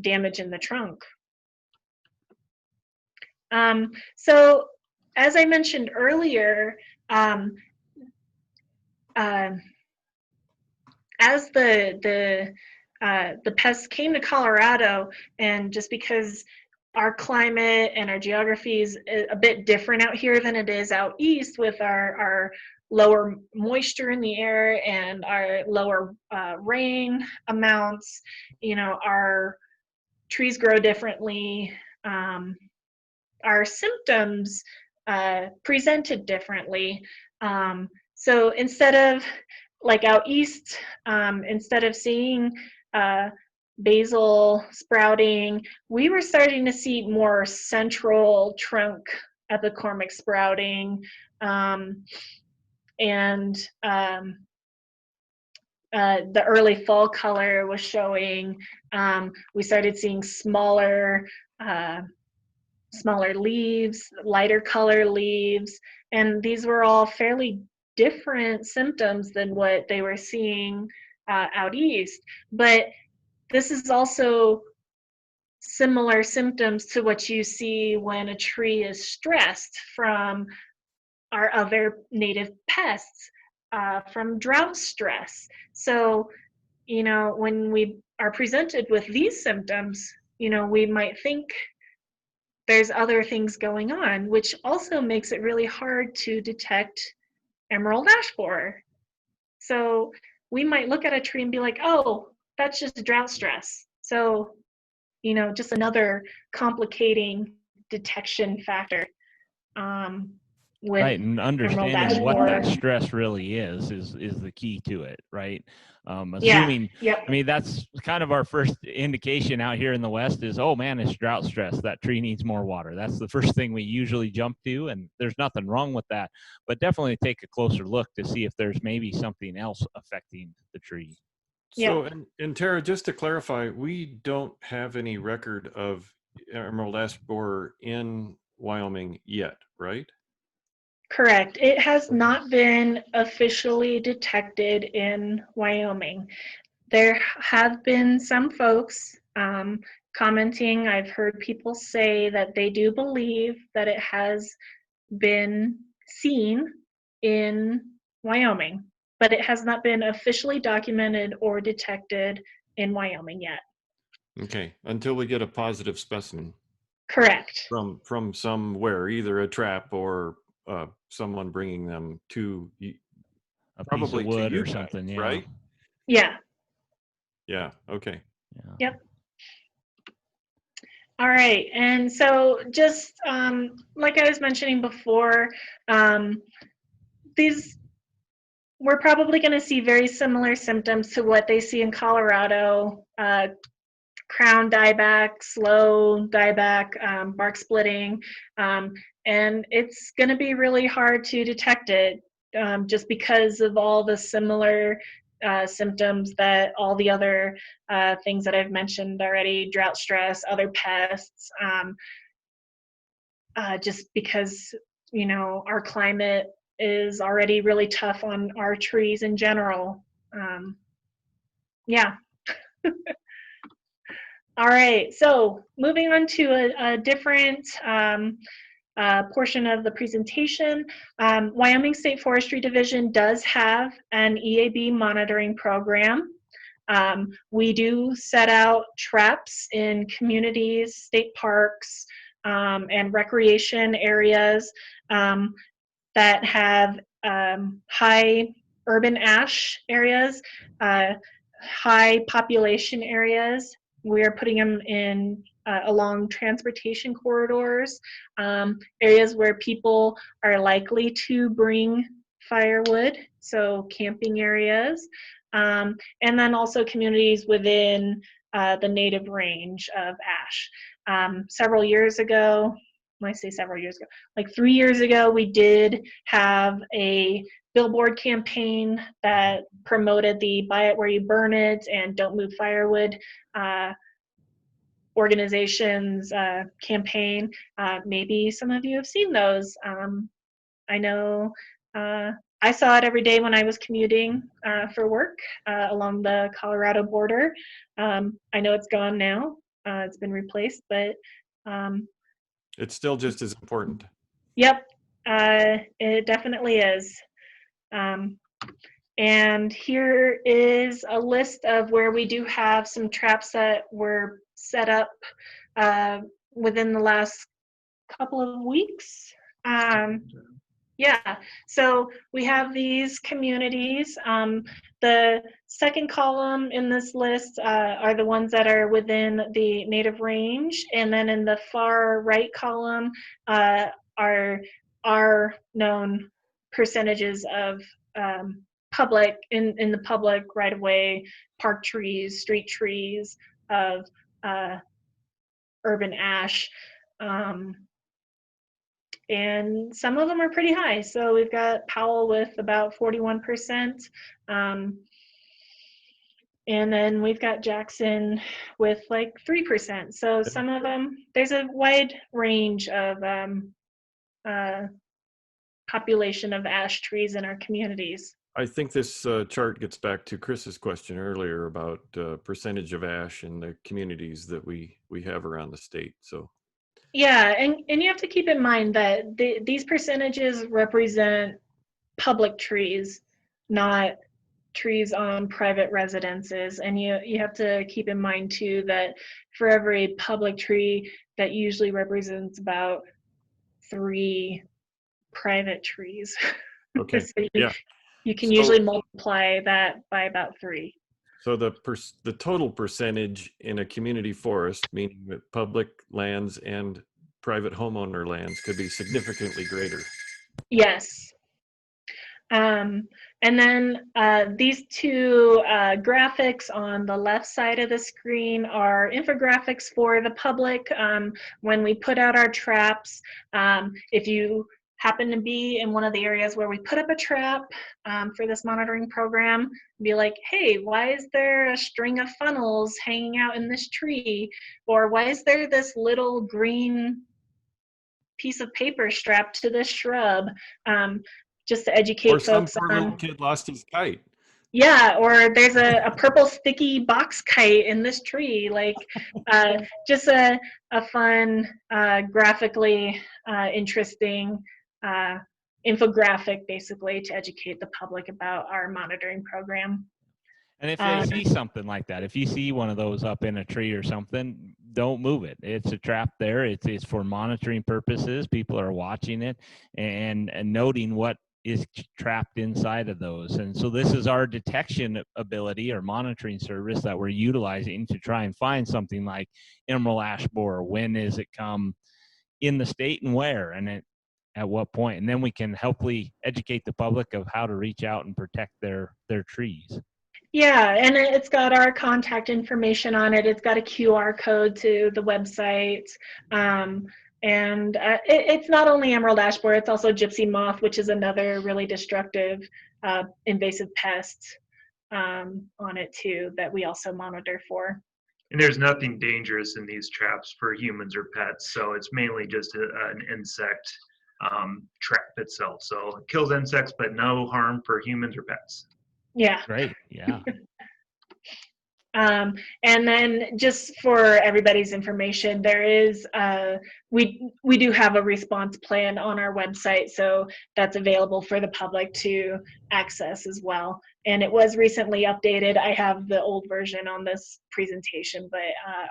damage in the trunk. So as I mentioned earlier, as the pests came to Colorado, and just because our climate and our geography is a bit different out here than it is out east, with our lower moisture in the air and our lower rain amounts, you know, our trees grow differently. Our symptoms presented differently. So instead of, like out east, instead of seeing basil sprouting, we were starting to see more central trunk epicormic sprouting, and the early fall color was showing. We started seeing smaller leaves, lighter color leaves, and these were all fairly different symptoms than what they were seeing out east. But this is also similar symptoms to what you see when a tree is stressed from our other native pests, from drought stress. So, you know, when we are presented with these symptoms, you know, we might think there's other things going on, which also makes it really hard to detect emerald ash borer. So we might look at a tree and be like, oh, that's just drought stress. So, you know, just another complicating detection factor with Right, and emerald ash understanding what borer. that stress really is the key to it, right? Assuming, Yeah, yep. I mean, that's kind of our first indication out here in the West is, oh man, it's drought stress. That tree needs more water. That's the first thing we usually jump to, and there's nothing wrong with that. But definitely take a closer look to see if there's maybe something else affecting the tree. So, and Terra, just to clarify, we don't have any record of emerald ash borer in Wyoming yet, right? Correct. It has not been officially detected in Wyoming. There have been some folks commenting. I've heard people say that they do believe that it has been seen in Wyoming, but it has not been officially documented or detected in Wyoming yet. Okay, until we get a positive specimen Correct. from somewhere, either a trap or someone bringing them to A probably piece of wood to you or guys, something. Yeah. right? Yeah. Yeah. Okay. Yeah. Yep. All right. And so just like I was mentioning before, we're probably going to see very similar symptoms to what they see in Colorado. Crown dieback, slow dieback, bark splitting, and it's going to be really hard to detect it just because of all the similar symptoms that all the other things that I've mentioned already, drought stress, other pests, just because, you know, our climate is already really tough on our trees in general. Yeah. All right, so moving on to a different portion of the presentation. Wyoming State Forestry Division does have an EAB monitoring program. We do set out traps in communities, state parks, and recreation areas that have high urban ash areas, high population areas. We are putting them in along transportation corridors, areas where people are likely to bring firewood, so camping areas, and then also communities within the native range of ash. Several years ago, when I say several years ago, like 3 years ago, we did have a billboard campaign that promoted the Buy It Where You Burn It and Don't Move Firewood organization's campaign. Maybe some of you have seen those. I know I saw it every day when I was commuting for work along the Colorado border. I know it's gone now. It's been replaced, but It's still just as important. yep, it definitely is. And here is a list of where we do have some traps that were set up within the last couple of weeks. Yeah, so we have these communities. The second column in this list are the ones that are within the native range, and then in the far right column are known percentages of public in the public right of way, park trees, street trees of urban ash. And some of them are pretty high. So we've got Powell with about 41%. And then we've got Jackson with like 3%. So some of them, there's a wide range of population of ash trees in our communities. I think this chart gets back to Chris's question earlier about percentage of ash in the communities that we have around the state. So yeah, and you have to keep in mind that these percentages represent public trees, not trees on private residences. And you have to keep in mind too that for every public tree, that usually represents about 3 private trees. okay, So yeah. You can So- usually multiply that by about 3. So the total percentage in a community forest, meaning that public lands and private homeowner lands, could be significantly greater. Yes. And then these two graphics on the left side of the screen are infographics for the public. When we put out our traps, if you happen to be in one of the areas where we put up a trap for this monitoring program, be like, hey, why is there a string of funnels hanging out in this tree? Or why is there this little green piece of paper strapped to this shrub? Just to educate Or some folks poor on. little kid lost his kite. Yeah, or there's a purple sticky box kite in this tree. Like, just a fun, graphically interesting infographic, basically, to educate the public about our monitoring program. And if they see something like that, if you see one of those up in a tree or something, don't move it. It's a trap there. It's for monitoring purposes. People are watching it and noting what is trapped inside of those. And so this is our detection ability or monitoring service that we're utilizing to try and find something like emerald ash borer. When is it come in the state and where, and at what point? And then we can hopefully educate the public of how to reach out and protect their trees. Yeah, and it's got our contact information on it. It's got a QR code to the website. It's not only emerald ash borer, it's also gypsy moth, which is another really destructive invasive pest on it too that we also monitor for. And there's nothing dangerous in these traps for humans or pets, so it's mainly just an insect trap itself. So it kills insects, but no harm for humans or pets. Yeah. Great. Yeah. And then just for everybody's information, there is we do have a response plan on our website, so that's available for the public to access as well. And it was recently updated. I have the old version on this presentation, but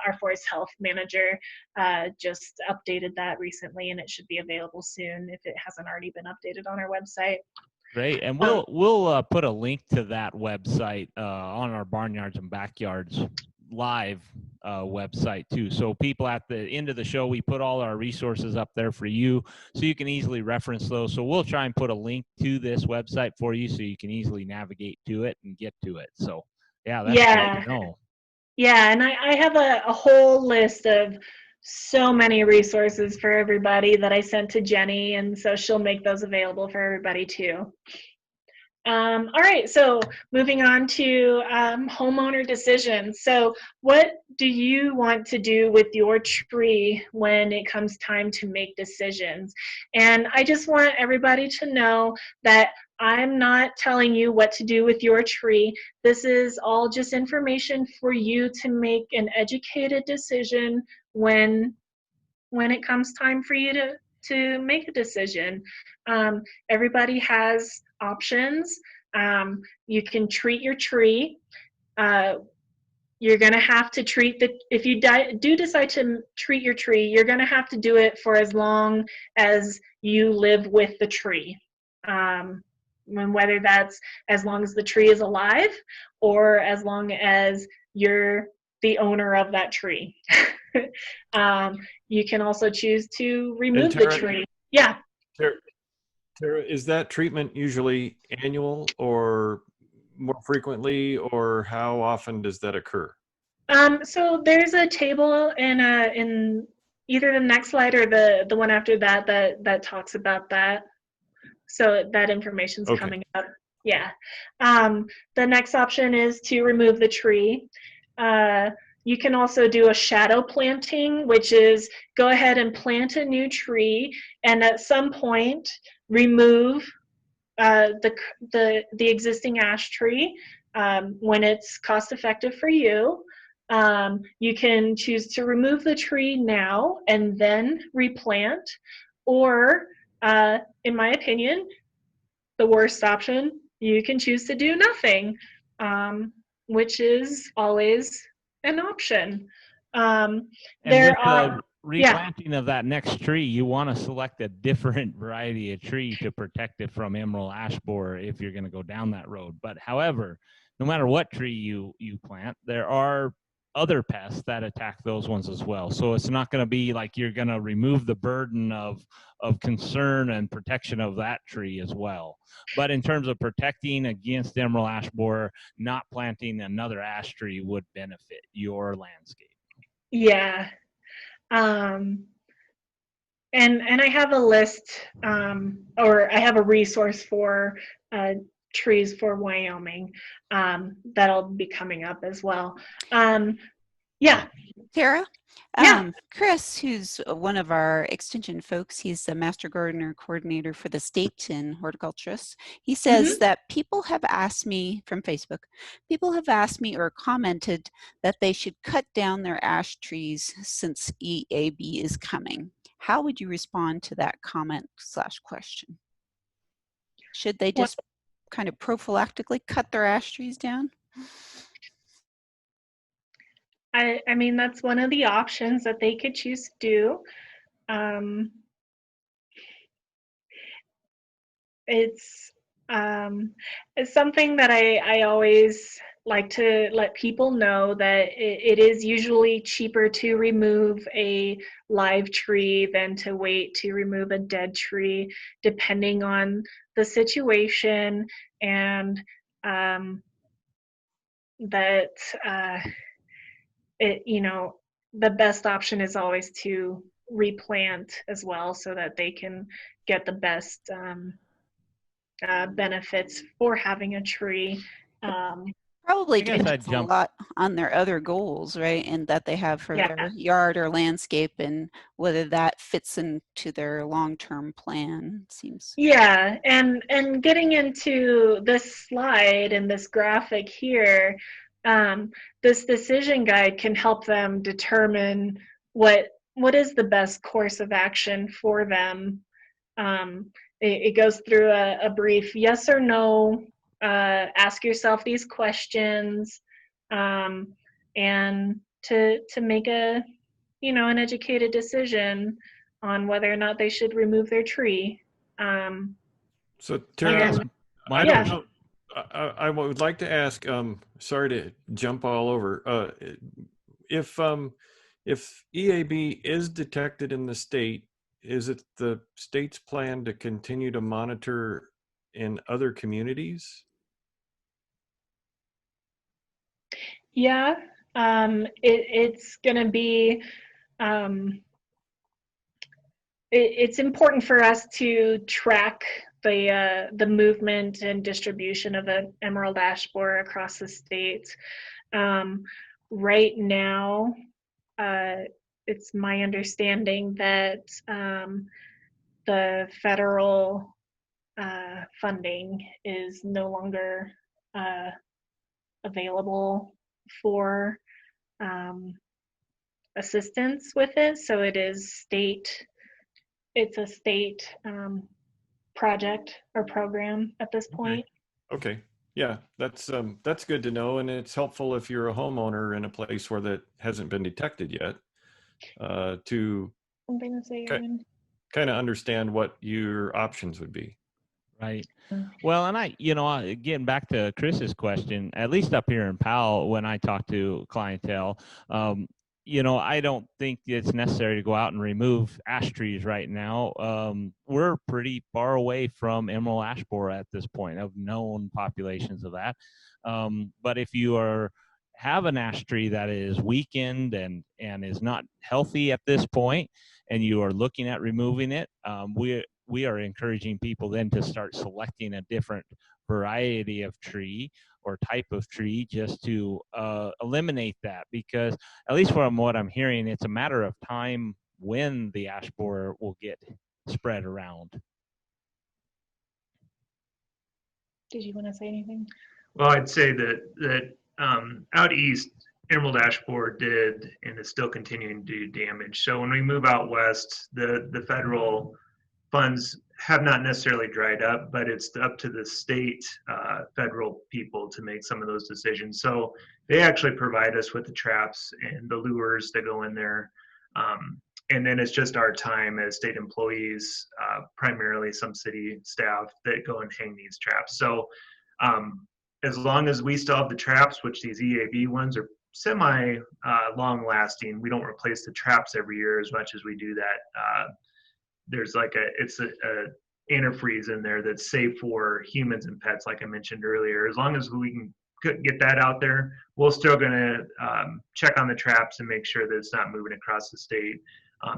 our forest health manager just updated that recently, and it should be available soon if it hasn't already been updated on our website. Great, and we'll put a link to that website on our Barnyards and Backyards live website too. So people at the end of the show, we put all our resources up there for you, so you can easily reference those. So we'll try and put a link to this website for you, so you can easily navigate to it and get to it. So yeah, that's great to know. Yeah, and I have a whole list of so many resources for everybody that I sent to Jenny, and so she'll make those available for everybody too. All right, so moving on to homeowner decision. So what do you want to do with your tree when it comes time to make decisions? And I just want everybody to know that I'm not telling you what to do with your tree. This is all just information for you to make an educated decision when it comes time for you to make a decision. Everybody has options. You can treat your tree. You're going to have to treat if you do decide to treat your tree, you're going to have to do it for as long as you live with the tree. Whether that's as long as the tree is alive or as long as you're the owner of that tree. You can also choose to remove the tree. Yeah. Terra, is that treatment usually annual or more frequently, or how often does that occur? So there's a table in either the next slide or the one after that talks about that. So that information's coming up. Yeah. The next option is to remove the tree. You can also do a shadow planting, which is go ahead and plant a new tree, and at some point remove the existing ash tree when it's cost effective for you. You can choose to remove the tree now and then replant, or in my opinion, the worst option, you can choose to do nothing, which is always an option. Replanting of that next tree, you want to select a different variety of tree to protect it from emerald ash borer if you're going to go down that road. But however, no matter what tree you plant, there are other pests that attack those ones as well. So it's not going to be like you're going to remove the burden of concern and protection of that tree as well. But in terms of protecting against emerald ash borer, not planting another ash tree would benefit your landscape. Yeah. And I have a list, or I have a resource for trees for Wyoming that'll be coming up as well. Yeah. Terra? Yeah. Chris, who's one of our extension folks, he's the Master Gardener Coordinator for the state in horticulturists. He says that people have asked me from Facebook, people have asked me or commented that they should cut down their ash trees since EAB is coming. How would you respond to that comment/question? Should they just kind of prophylactically cut their ash trees down? I mean, that's one of the options that they could choose to do. It's it's something that I always like to let people know that it is usually cheaper to remove a live tree than to wait to remove a dead tree, depending on the situation, and that it, you know, the best option is always to replant as well, so that they can get the best benefits for having a tree. Probably I guess I'd depends a jump. lot on their other goals, right? And that they have for Yeah. their yard or landscape, and whether that fits into their long-term plan, seems. Yeah, and getting into this slide and this graphic here, this decision guide can help them determine what is the best course of action for them. It goes through a brief yes or no, ask yourself these questions, and to make a, you know, an educated decision on whether or not they should remove their tree. So I Terra, guess And my I don't yeah. know. I would like to ask. Sorry to jump all over. If if EAB is detected in the state, is it the state's plan to continue to monitor in other communities? Yeah, it's going to be, it's important for us to track the movement and distribution of the emerald ash borer across the state. Right now, it's my understanding that the federal funding is no longer available for assistance with it. So it is state, it's a state project or program at this point. Okay. Yeah, that's good to know, and it's helpful if you're a homeowner in a place where that hasn't been detected yet, to Something to say, ki Aaron? kind of understand what your options would be. Right. Well, and getting back to Chris's question, at least up here in Powell, when I talk to clientele, I don't think it's necessary to go out and remove ash trees right now. We're pretty far away from emerald ash borer at this point of known populations of that. But if you have an ash tree that is weakened and is not healthy at this point, and you are looking at removing it, we are encouraging people then to start selecting a different variety of tree or type of tree just to eliminate that, because at least from what I'm hearing, it's a matter of time when the ash borer will get spread around. Did you want to say anything? Well, I'd say that out east, emerald ash borer did and is still continuing to do damage. So when we move out west, the federal funds have not necessarily dried up, but it's up to the state federal people to make some of those decisions. So they actually provide us with the traps and the lures that go in there. And then it's just our time as state employees, primarily some city staff, that go and hang these traps. So as long as we still have the traps, which these EAB ones are semi long lasting, we don't replace the traps every year as much as we do that. There's like it's a antifreeze in there that's safe for humans and pets, like I mentioned earlier. As long as we can get that out there, we're still going to check on the traps and make sure that it's not moving across the state.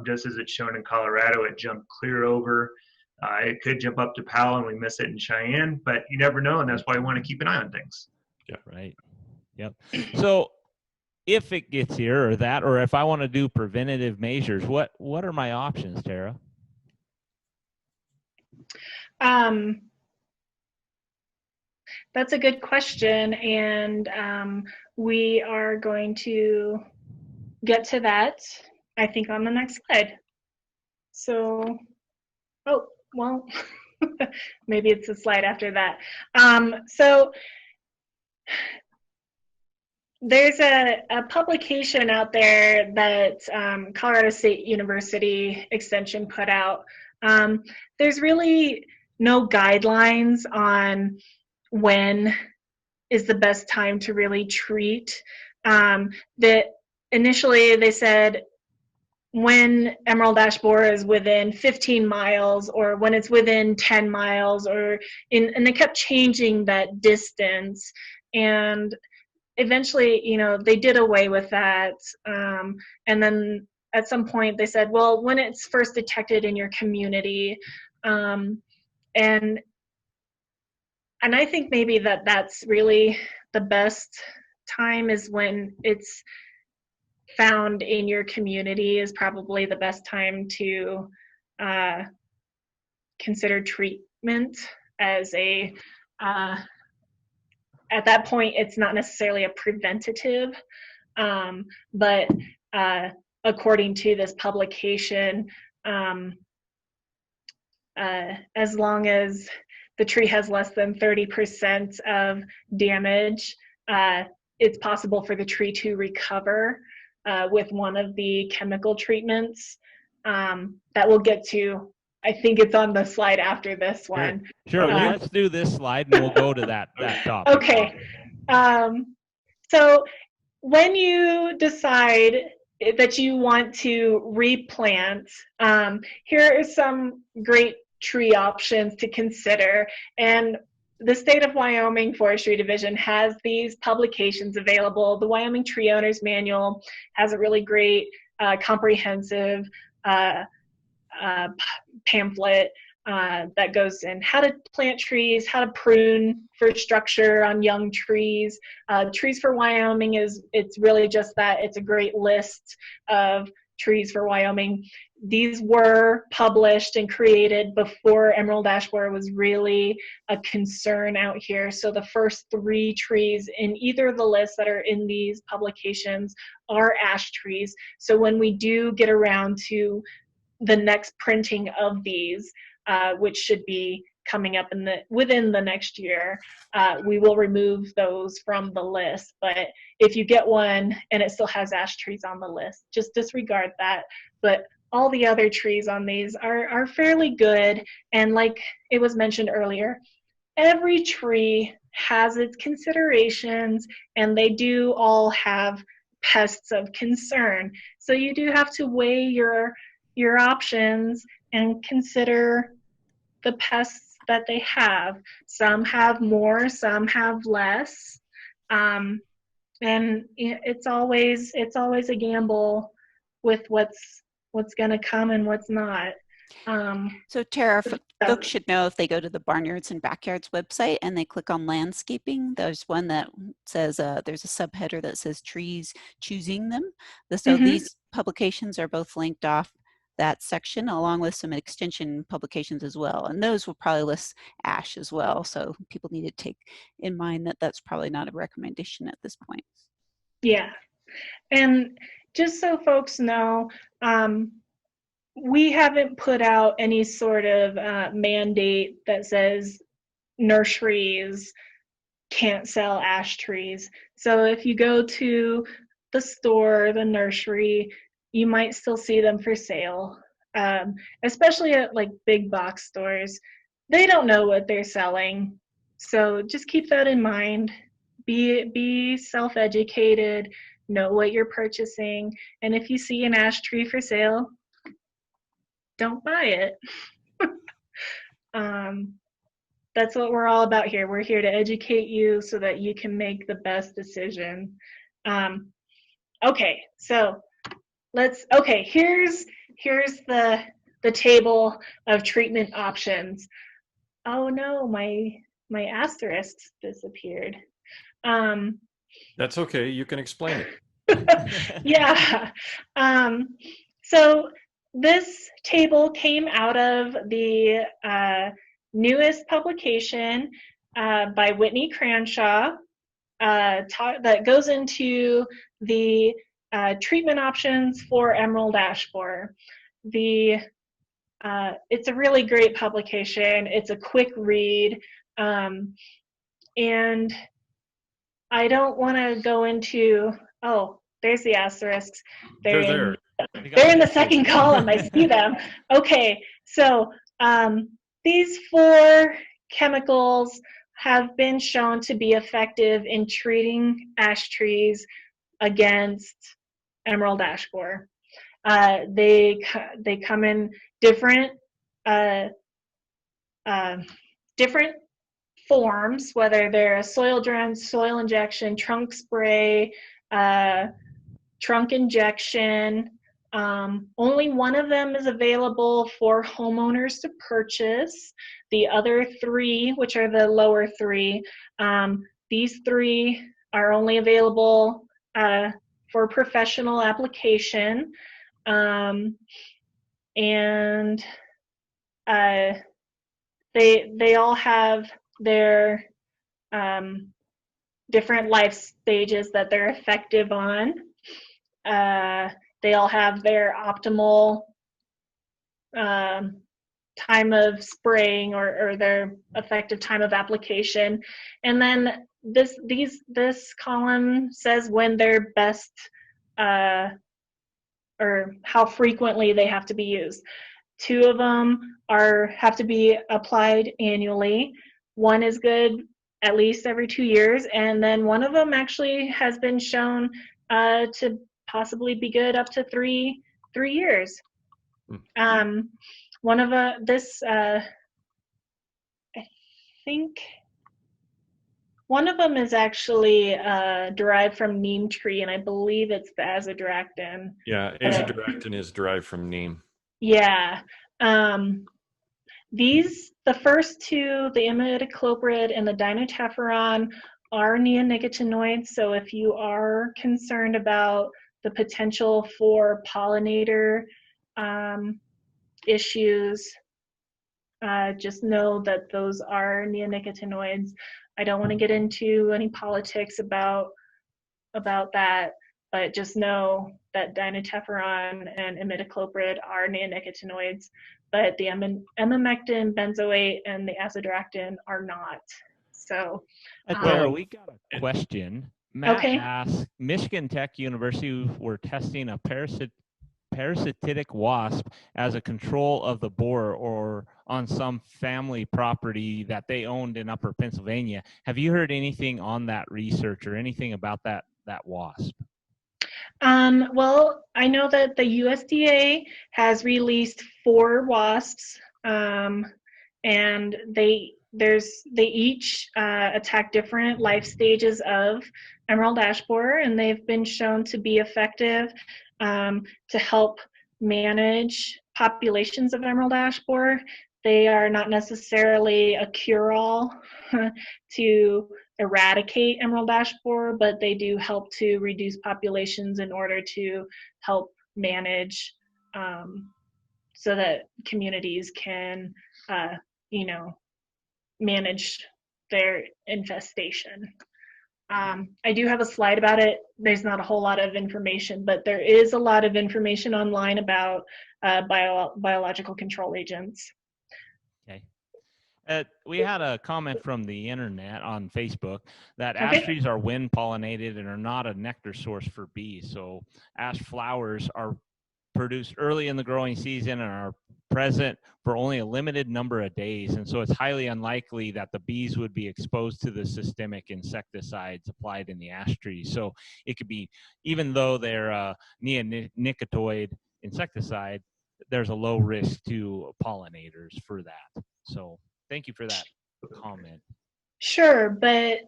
Just as it's shown in Colorado, it jumped clear over. It could jump up to Powell and we miss it in Cheyenne, but you never know, and that's why we want to keep an eye on things. Yeah. Right. Yep. So if it gets here or if I want to do preventative measures, what are my options, Terra? That's a good question, and we are going to get to that, I think, on the next slide. So, oh, well, maybe it's a slide after that. So There's a publication out there that Colorado State University Extension put out. There's really no guidelines on when is the best time to really treat. That initially they said when Emerald Ash Borer is within 15 miles or when it's within 10 miles and they kept changing that distance. And eventually, they did away with that. And then at some point they said, well, when it's first detected in your community. And I think maybe that's really the best time is when it's found in your community is probably the best time to consider treatment as at that point, it's not necessarily a preventative, but according to this publication, as long as the tree has less than 30% of damage, it's possible for the tree to recover with one of the chemical treatments that we'll get to. I think it's on the slide after this one. Sure. Well, let's do this slide and we'll go to that topic. Okay. So when you decide that you want to replant, here are some great tree options to consider. And the State of Wyoming Forestry Division has these publications available. The Wyoming Tree Owners Manual has a really great comprehensive pamphlet that goes in how to plant trees, how to prune for structure on young trees. Trees for Wyoming it's really just that. It's a great list of trees for Wyoming. These were published and created before Emerald Ash Borer was really a concern out here. So the first 3 trees in either of the lists that are in these publications are ash trees. So when we do get around to the next printing of these, which should be coming up within the next year, we will remove those from the list. But if you get one and it still has ash trees on the list, just disregard that. But all the other trees on these are fairly good. And like it was mentioned earlier, every tree has its considerations and they do all have pests of concern. So you do have to weigh your options and consider the pests that they have. Some have more, some have less, and it's always a gamble with what's going to come and what's not. So Terra, folks should know if they go to the Barnyards and Backyards website and they click on landscaping, there's one that says there's a subheader that says trees, choosing them. So these publications are both linked off that section along with some extension publications as well, and those will probably list ash as well, so people need to take in mind that that's probably not a recommendation at this point. Yeah, and just so folks know, we haven't put out any sort of mandate that says nurseries can't sell ash trees. So if you go to the store, the nursery, you might still see them for sale, especially at like big box stores. They don't know what they're selling. So just keep that in mind. Be self-educated, know what you're purchasing. And if you see an ash tree for sale, don't buy it. That's what we're all about here. We're here to educate you so that you can make the best decision. Okay, so here's the table of treatment options. Oh no, my asterisks disappeared. That's okay, you can explain it. Yeah. So this table came out of the newest publication by Whitney Cranshaw that goes into the treatment options for Emerald Ash Borer. It's a really great publication. It's a quick read, and I don't want to go into, oh, there's the asterisks. They're there. They're in the second column. I see them. Okay, so these 4 chemicals have been shown to be effective in treating ash trees against emerald ash borer. They come in different different forms, whether they're a soil drench, soil injection, trunk spray, trunk injection. Only one of them is available for homeowners to purchase. The other 3, which are the lower 3, these 3 are only available for professional application. And they all have their different life stages that they're effective on. They all have their optimal time of spraying or their effective time of application. And then this column says when they're best or how frequently they have to be used. 2 of them have to be applied annually. 1 is good at least every 2 years, and then 1 of them actually has been shown to possibly be good up to 3 years. One of I think one of them is actually derived from neem tree, and I believe it's the azadirachtin. Yeah, azadirachtin is derived from neem. Yeah. The first 2, the imidacloprid and the dinotefuran, are neonicotinoids. So if you are concerned about the potential for pollinator issues, just know that those are neonicotinoids. I don't want to get into any politics about that, but just know that dinotefuran and imidacloprid are neonicotinoids, but the emamectin, benzoate, and the azadirachtin are not. So, Terra, we got a question. Matt Okay. asked, Michigan Tech University were testing a parasitic wasp as a control of the borer or on some family property that they owned in Upper Pennsylvania. Have you heard anything on that research or anything about that wasp? Well, I know that the USDA has released 4 wasps, and they each attack different life stages of emerald ash borer, and they've been shown to be effective to help manage populations of emerald ash borer. They are not necessarily a cure-all to eradicate emerald ash borer, but they do help to reduce populations in order to help manage so that communities can, manage their infestation. I do have a slide about it. There's not a whole lot of information, but there is a lot of information online about biological control agents. Okay. We had a comment from the internet on Facebook that ash trees are wind pollinated and are not a nectar source for bees. So ash flowers are produced early in the growing season and are present for only a limited number of days. And so it's highly unlikely that the bees would be exposed to the systemic insecticides applied in the ash trees. So it could be, even though they're a neonicotinoid insecticide, there's a low risk to pollinators for that. So thank you for that comment. Sure, but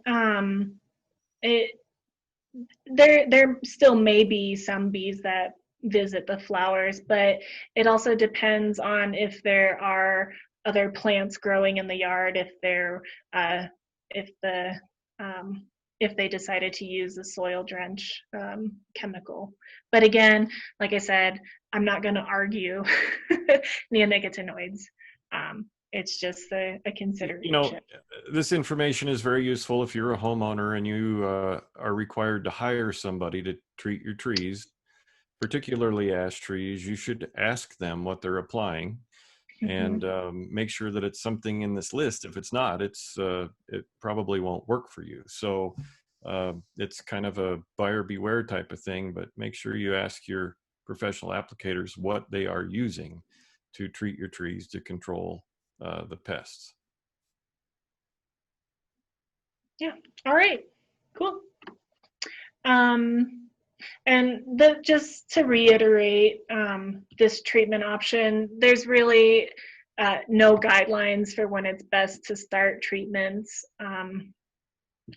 there still may be some bees that visit the flowers, but it also depends on if there are other plants growing in the yard, if they decided to use the soil drench chemical. But again, like I said, I'm not going to argue neonicotinoids. It's just a consideration. This information is very useful if you're a homeowner and you are required to hire somebody to treat your trees, particularly ash trees. You should ask them what they're applying and make sure that it's something in this list. If it's not, it probably won't work for you. So It's kind of a buyer beware type of thing, but make sure you ask your professional applicators what they are using to treat your trees to control the pests. Yeah. All right. Cool. And just to reiterate, this treatment option, there's really no guidelines for when it's best to start treatments.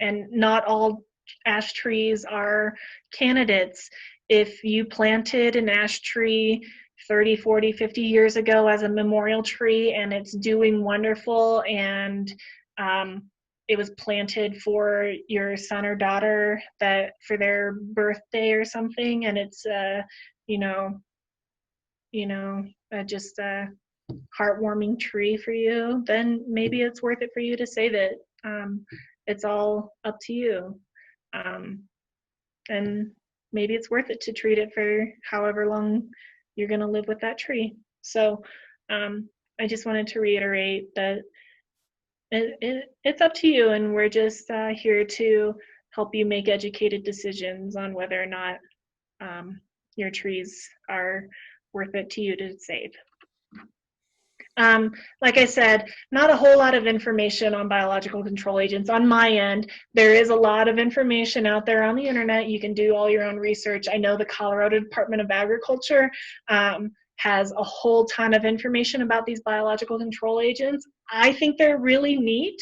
And not all ash trees are candidates. If you planted an ash tree 30, 40, 50 years ago as a memorial tree and it's doing wonderful, and it was planted for your son or daughter that for their birthday or something, and it's just a heartwarming tree for you, then maybe it's worth it for you to save it. It's all up to you. And maybe it's worth it to treat it for however long you're going to live with that tree. So I just wanted to reiterate that it's up to you, and we're just here to help you make educated decisions on whether or not your trees are worth it to you to save. Like I said, not a whole lot of information on biological control agents on my end. There is a lot of information out there on the internet. You can do all your own research. I know the Colorado Department of Agriculture has a whole ton of information about these biological control agents. I think they're really neat.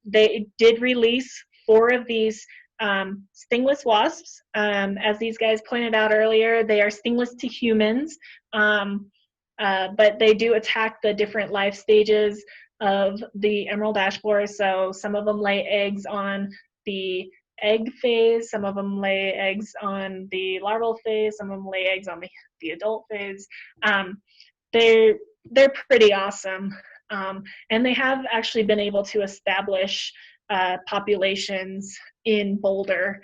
They did release 4 of these stingless wasps. As these guys pointed out earlier, they are stingless to humans. But they do attack the different life stages of the emerald ash borer. So some of them lay eggs on the egg phase, some of them lay eggs on the larval phase, some of them lay eggs on the adult phase. They're pretty awesome. And they have actually been able to establish populations in Boulder,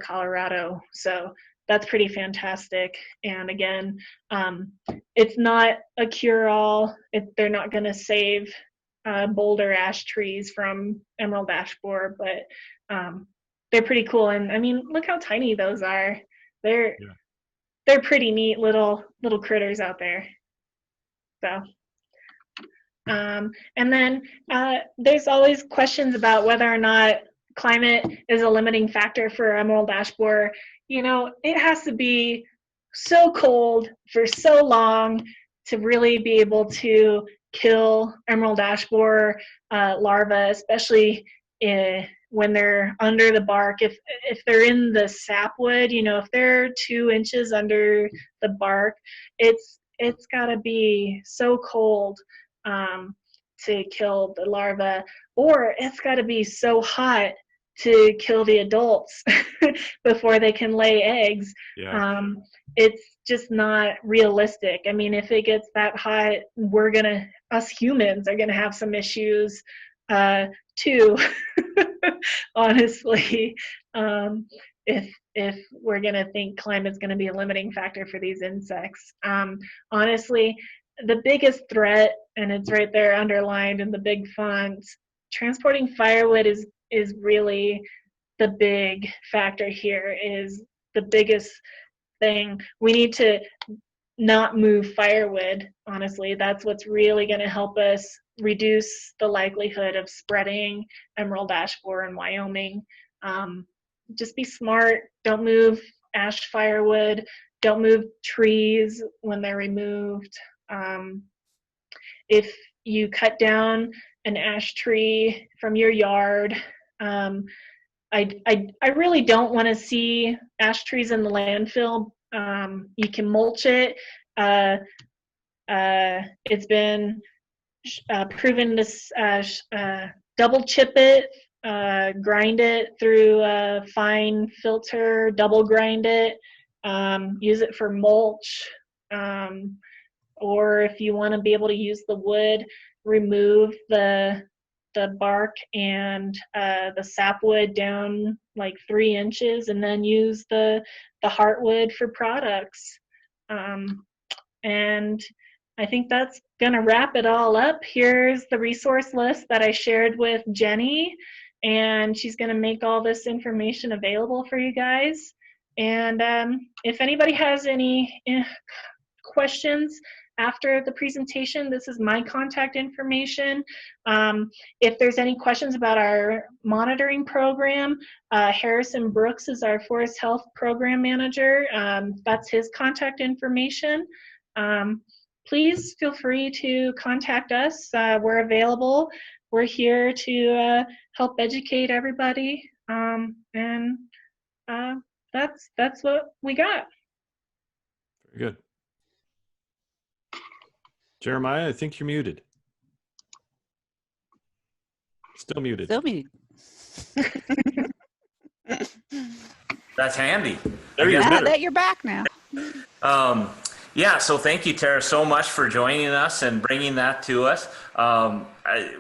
Colorado. So that's pretty fantastic. And again, it's not a cure-all. They're not going to save Boulder ash trees from emerald ash borer, but they're pretty cool. And I mean, look how tiny those are. They're pretty neat little critters out there. So. And then there's always questions about whether or not climate is a limiting factor for emerald ash borer. You know, it has to be so cold for so long to really be able to kill emerald ash borer larvae, especially when they're under the bark. If they're in the sapwood, you know, if they're 2 inches under the bark, it's got to be so cold to kill the larva, or it's got to be so hot to kill the adults before they can lay eggs. Yeah. It's just not realistic. I mean, if it gets that hot, us humans are gonna have some issues too, honestly, if we're gonna think climate's gonna be a limiting factor for these insects. Honestly, the biggest threat, and it's right there underlined in the big font, transporting firewood is really the big factor here, is the biggest thing. We need to not move firewood, honestly. That's what's really going to help us reduce the likelihood of spreading emerald ash borer in Wyoming. Just be smart. Don't move ash firewood. Don't move trees when they're removed. If you cut down an ash tree from your yard, I really don't want to see ash trees in the landfill. You can mulch it. It's been proven to double chip it, grind it through a fine filter, double grind it, use it for mulch. Or if you want to be able to use the wood, remove the bark and the sapwood down like 3 inches, and then use the heartwood for products. And I think that's gonna wrap it all up. Here's the resource list that I shared with Jenny. and she's going to make all this information available for you guys. And if anybody has any questions after the presentation, this is my contact information. If there's any questions about our monitoring program, Harrison Brooks is our Forest Health Program Manager. That's his contact information. Please feel free to contact us. We're available. We're here to help educate everybody. And that's what we got. Very good. Jeremiah, I think you're muted. Still muted. Still muted. That's handy. There you Now that you're back now. Yeah, so thank you, Terra, so much for joining us and bringing that to us.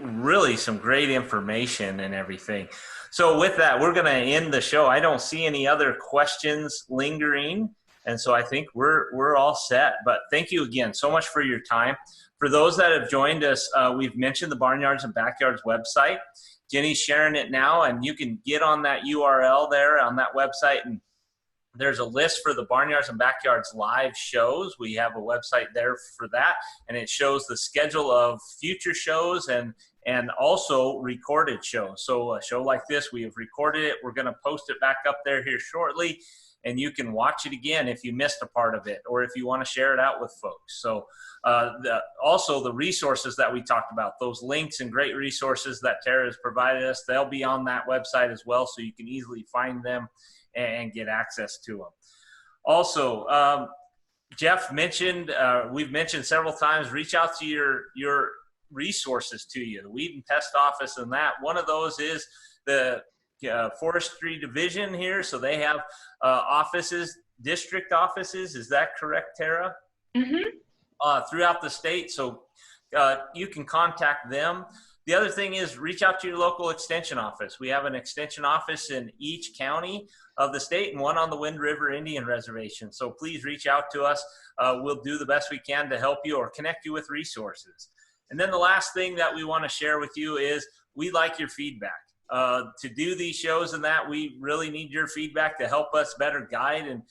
Really some great information and everything. So with that, we're going to end the show. I don't see any other questions lingering, and so I think we're all set. But thank you again so much for your time. For those that have joined us, we've mentioned the Barnyards and Backyards website. Jenny's sharing it now, and you can get on that URL there on that website, and there's a list for the Barnyards and Backyards live shows. We have a website there for that, and it shows the schedule of future shows and also recorded shows. So a show like this, we have recorded it. We're going to post it back up there here shortly, and you can watch it again if you missed a part of it or if you want to share it out with folks. So also the resources that we talked about, those links and great resources that Terra has provided us, they'll be on that website as well, so you can easily find them and get access to them. Also, Jeff mentioned, we've mentioned several times, reach out to your resources to you, the Weed and Pest Office, and that. One of those is the Forestry Division here, so they have offices, district offices. Is that correct, Terra? Mm-hmm. Throughout the state, so you can contact them. The other thing is reach out to your local extension office. We have an extension office in each county of the state and one on the Wind River Indian Reservation. So please reach out to us. We'll do the best we can to help you or connect you with resources. And then the last thing that we want to share with you is we like your feedback. To do these shows and that, we really need your feedback to help us better guide and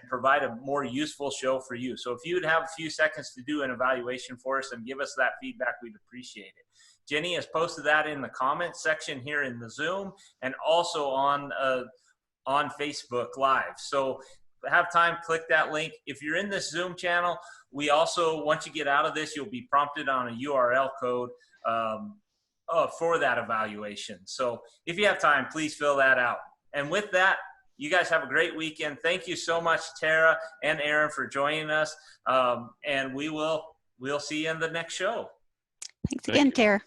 provide a more useful show for you. So if you would have a few seconds to do an evaluation for us and give us that feedback, we'd appreciate it. Jenny has posted that in the comments section here in the Zoom and also on Facebook Live. So have time, click that link. If you're in this Zoom channel, we also, once you get out of this, you'll be prompted on a URL code for that evaluation. So if you have time, please fill that out. And with that, you guys have a great weekend. Thank you so much, Terra and Aaron, for joining us. And we'll see you in the next show. Thanks again, Terra.